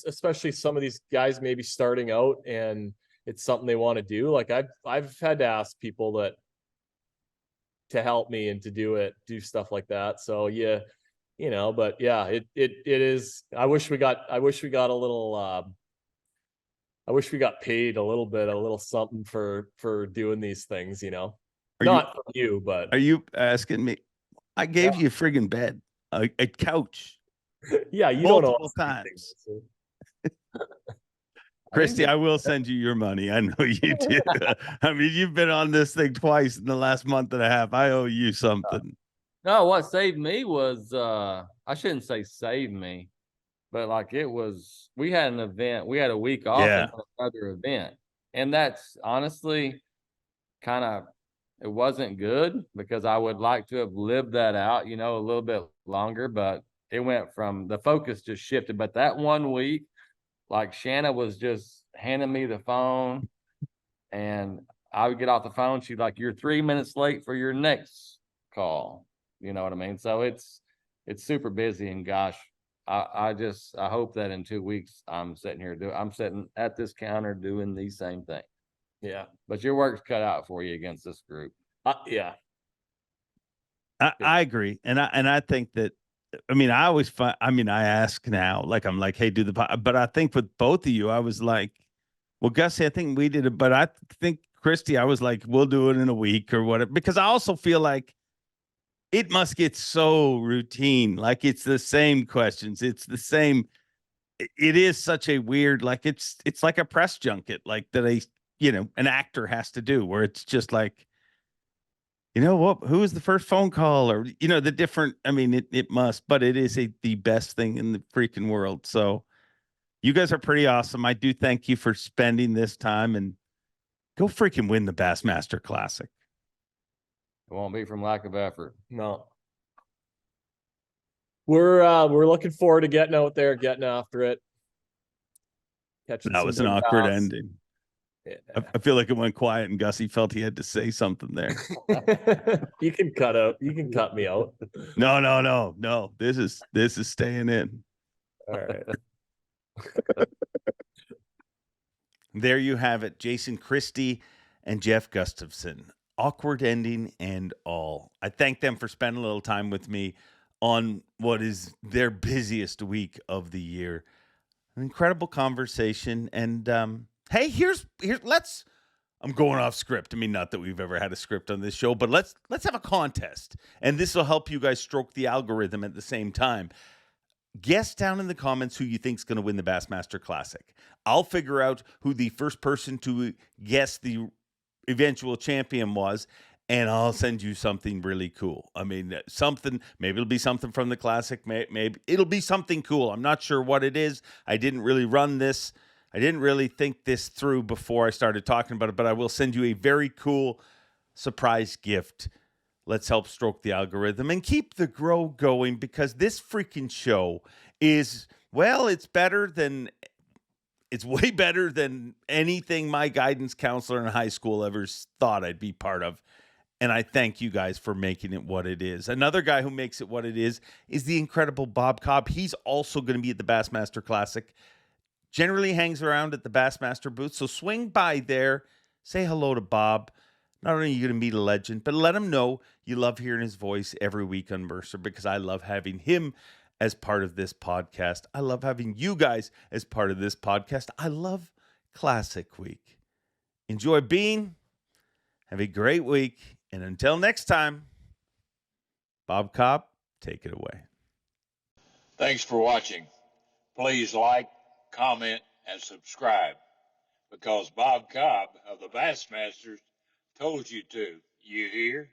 especially some of these guys maybe starting out and it's something they want to do. Like I've had to ask people to help me and to do stuff like that. So yeah, but yeah, it is. I wish we got a little, I wish we got paid a little something for doing these things, not from you, but. Are you asking me? I gave you a friggin' bed, a couch. Yeah. You multiple don't know times. Christie, I will send you your money. I know you do. I mean, you've been on this thing twice in the last month and a half. I owe you something. No, what saved me was I shouldn't say saved me, but like we had an event, we had a week off and another event. And that's honestly it wasn't good because I would like to have lived that out, a little bit longer, but it went from the focus just shifted. But that 1 week, like Shanna was just handing me the phone and I would get off the phone. She'd like, you're 3 minutes late for your next call. You know what I mean? So it's super busy and gosh, I hope that in 2 weeks I'm sitting at this counter doing the same thing. Yeah. But your work's cut out for you against this group. Yeah. I agree. And I think that, I always find, I ask now, like, I'm like, hey, do but I think with both of you, I was like, well, Gussy, I think we did it, but I think Christie, I was like, we'll do it in a week or whatever, because I also feel like it must get so routine. Like it's the same questions. It's the same. It is such a weird, like it's like a press junket, like that an actor has to do where it's just like, who is the first phone call or, the different, it must, but it is the best thing in the freaking world. So you guys are pretty awesome. I do thank you for spending this time and go freaking win the Bassmaster Classic. It won't be from lack of effort. No. We're looking forward to getting out there, getting after it. That was an awkward ending. Yeah. I feel like it went quiet and Gussy felt he had to say something there. You can cut me out. No. This is staying in. All right. There you have it. Jason Christie and Jeff Gustafson. Awkward ending and all. I thank them for spending a little time with me on what is their busiest week of the year. An incredible conversation. And hey, here's I'm going off script. Not that we've ever had a script on this show, but let's have a contest. And this will help you guys stroke the algorithm at the same time. Guess down in the comments who you think is going to win the Bassmaster Classic. I'll figure out who the first person to guess the eventual champion was, and I'll send you something really cool. Maybe it'll be something from the Classic. Maybe it'll be something cool. I'm not sure what it is. I didn't really run this. I didn't really think this through before I started talking about it, but I will send you a very cool surprise gift. Let's help stroke the algorithm and keep the grow going, because this freaking show is, it's way better than anything my guidance counselor in high school ever thought I'd be part of. And I thank you guys for making it what it is. Another guy who makes it what it is the incredible Bob Cobb. He's also going to be at the Bassmaster Classic. Generally hangs around at the Bassmaster booth. So swing by there, say hello to Bob. Not only are you going to meet a legend, but let him know you love hearing his voice every week on Mercer, because I love having him as part of this podcast. I love having you guys as part of this podcast. I love Classic Week. Enjoy being. Have a great week. And until next time, Bob Cobb, take it away. Thanks for watching. Please like, comment, and subscribe, because Bob Cobb of the Bassmasters told you to. You hear?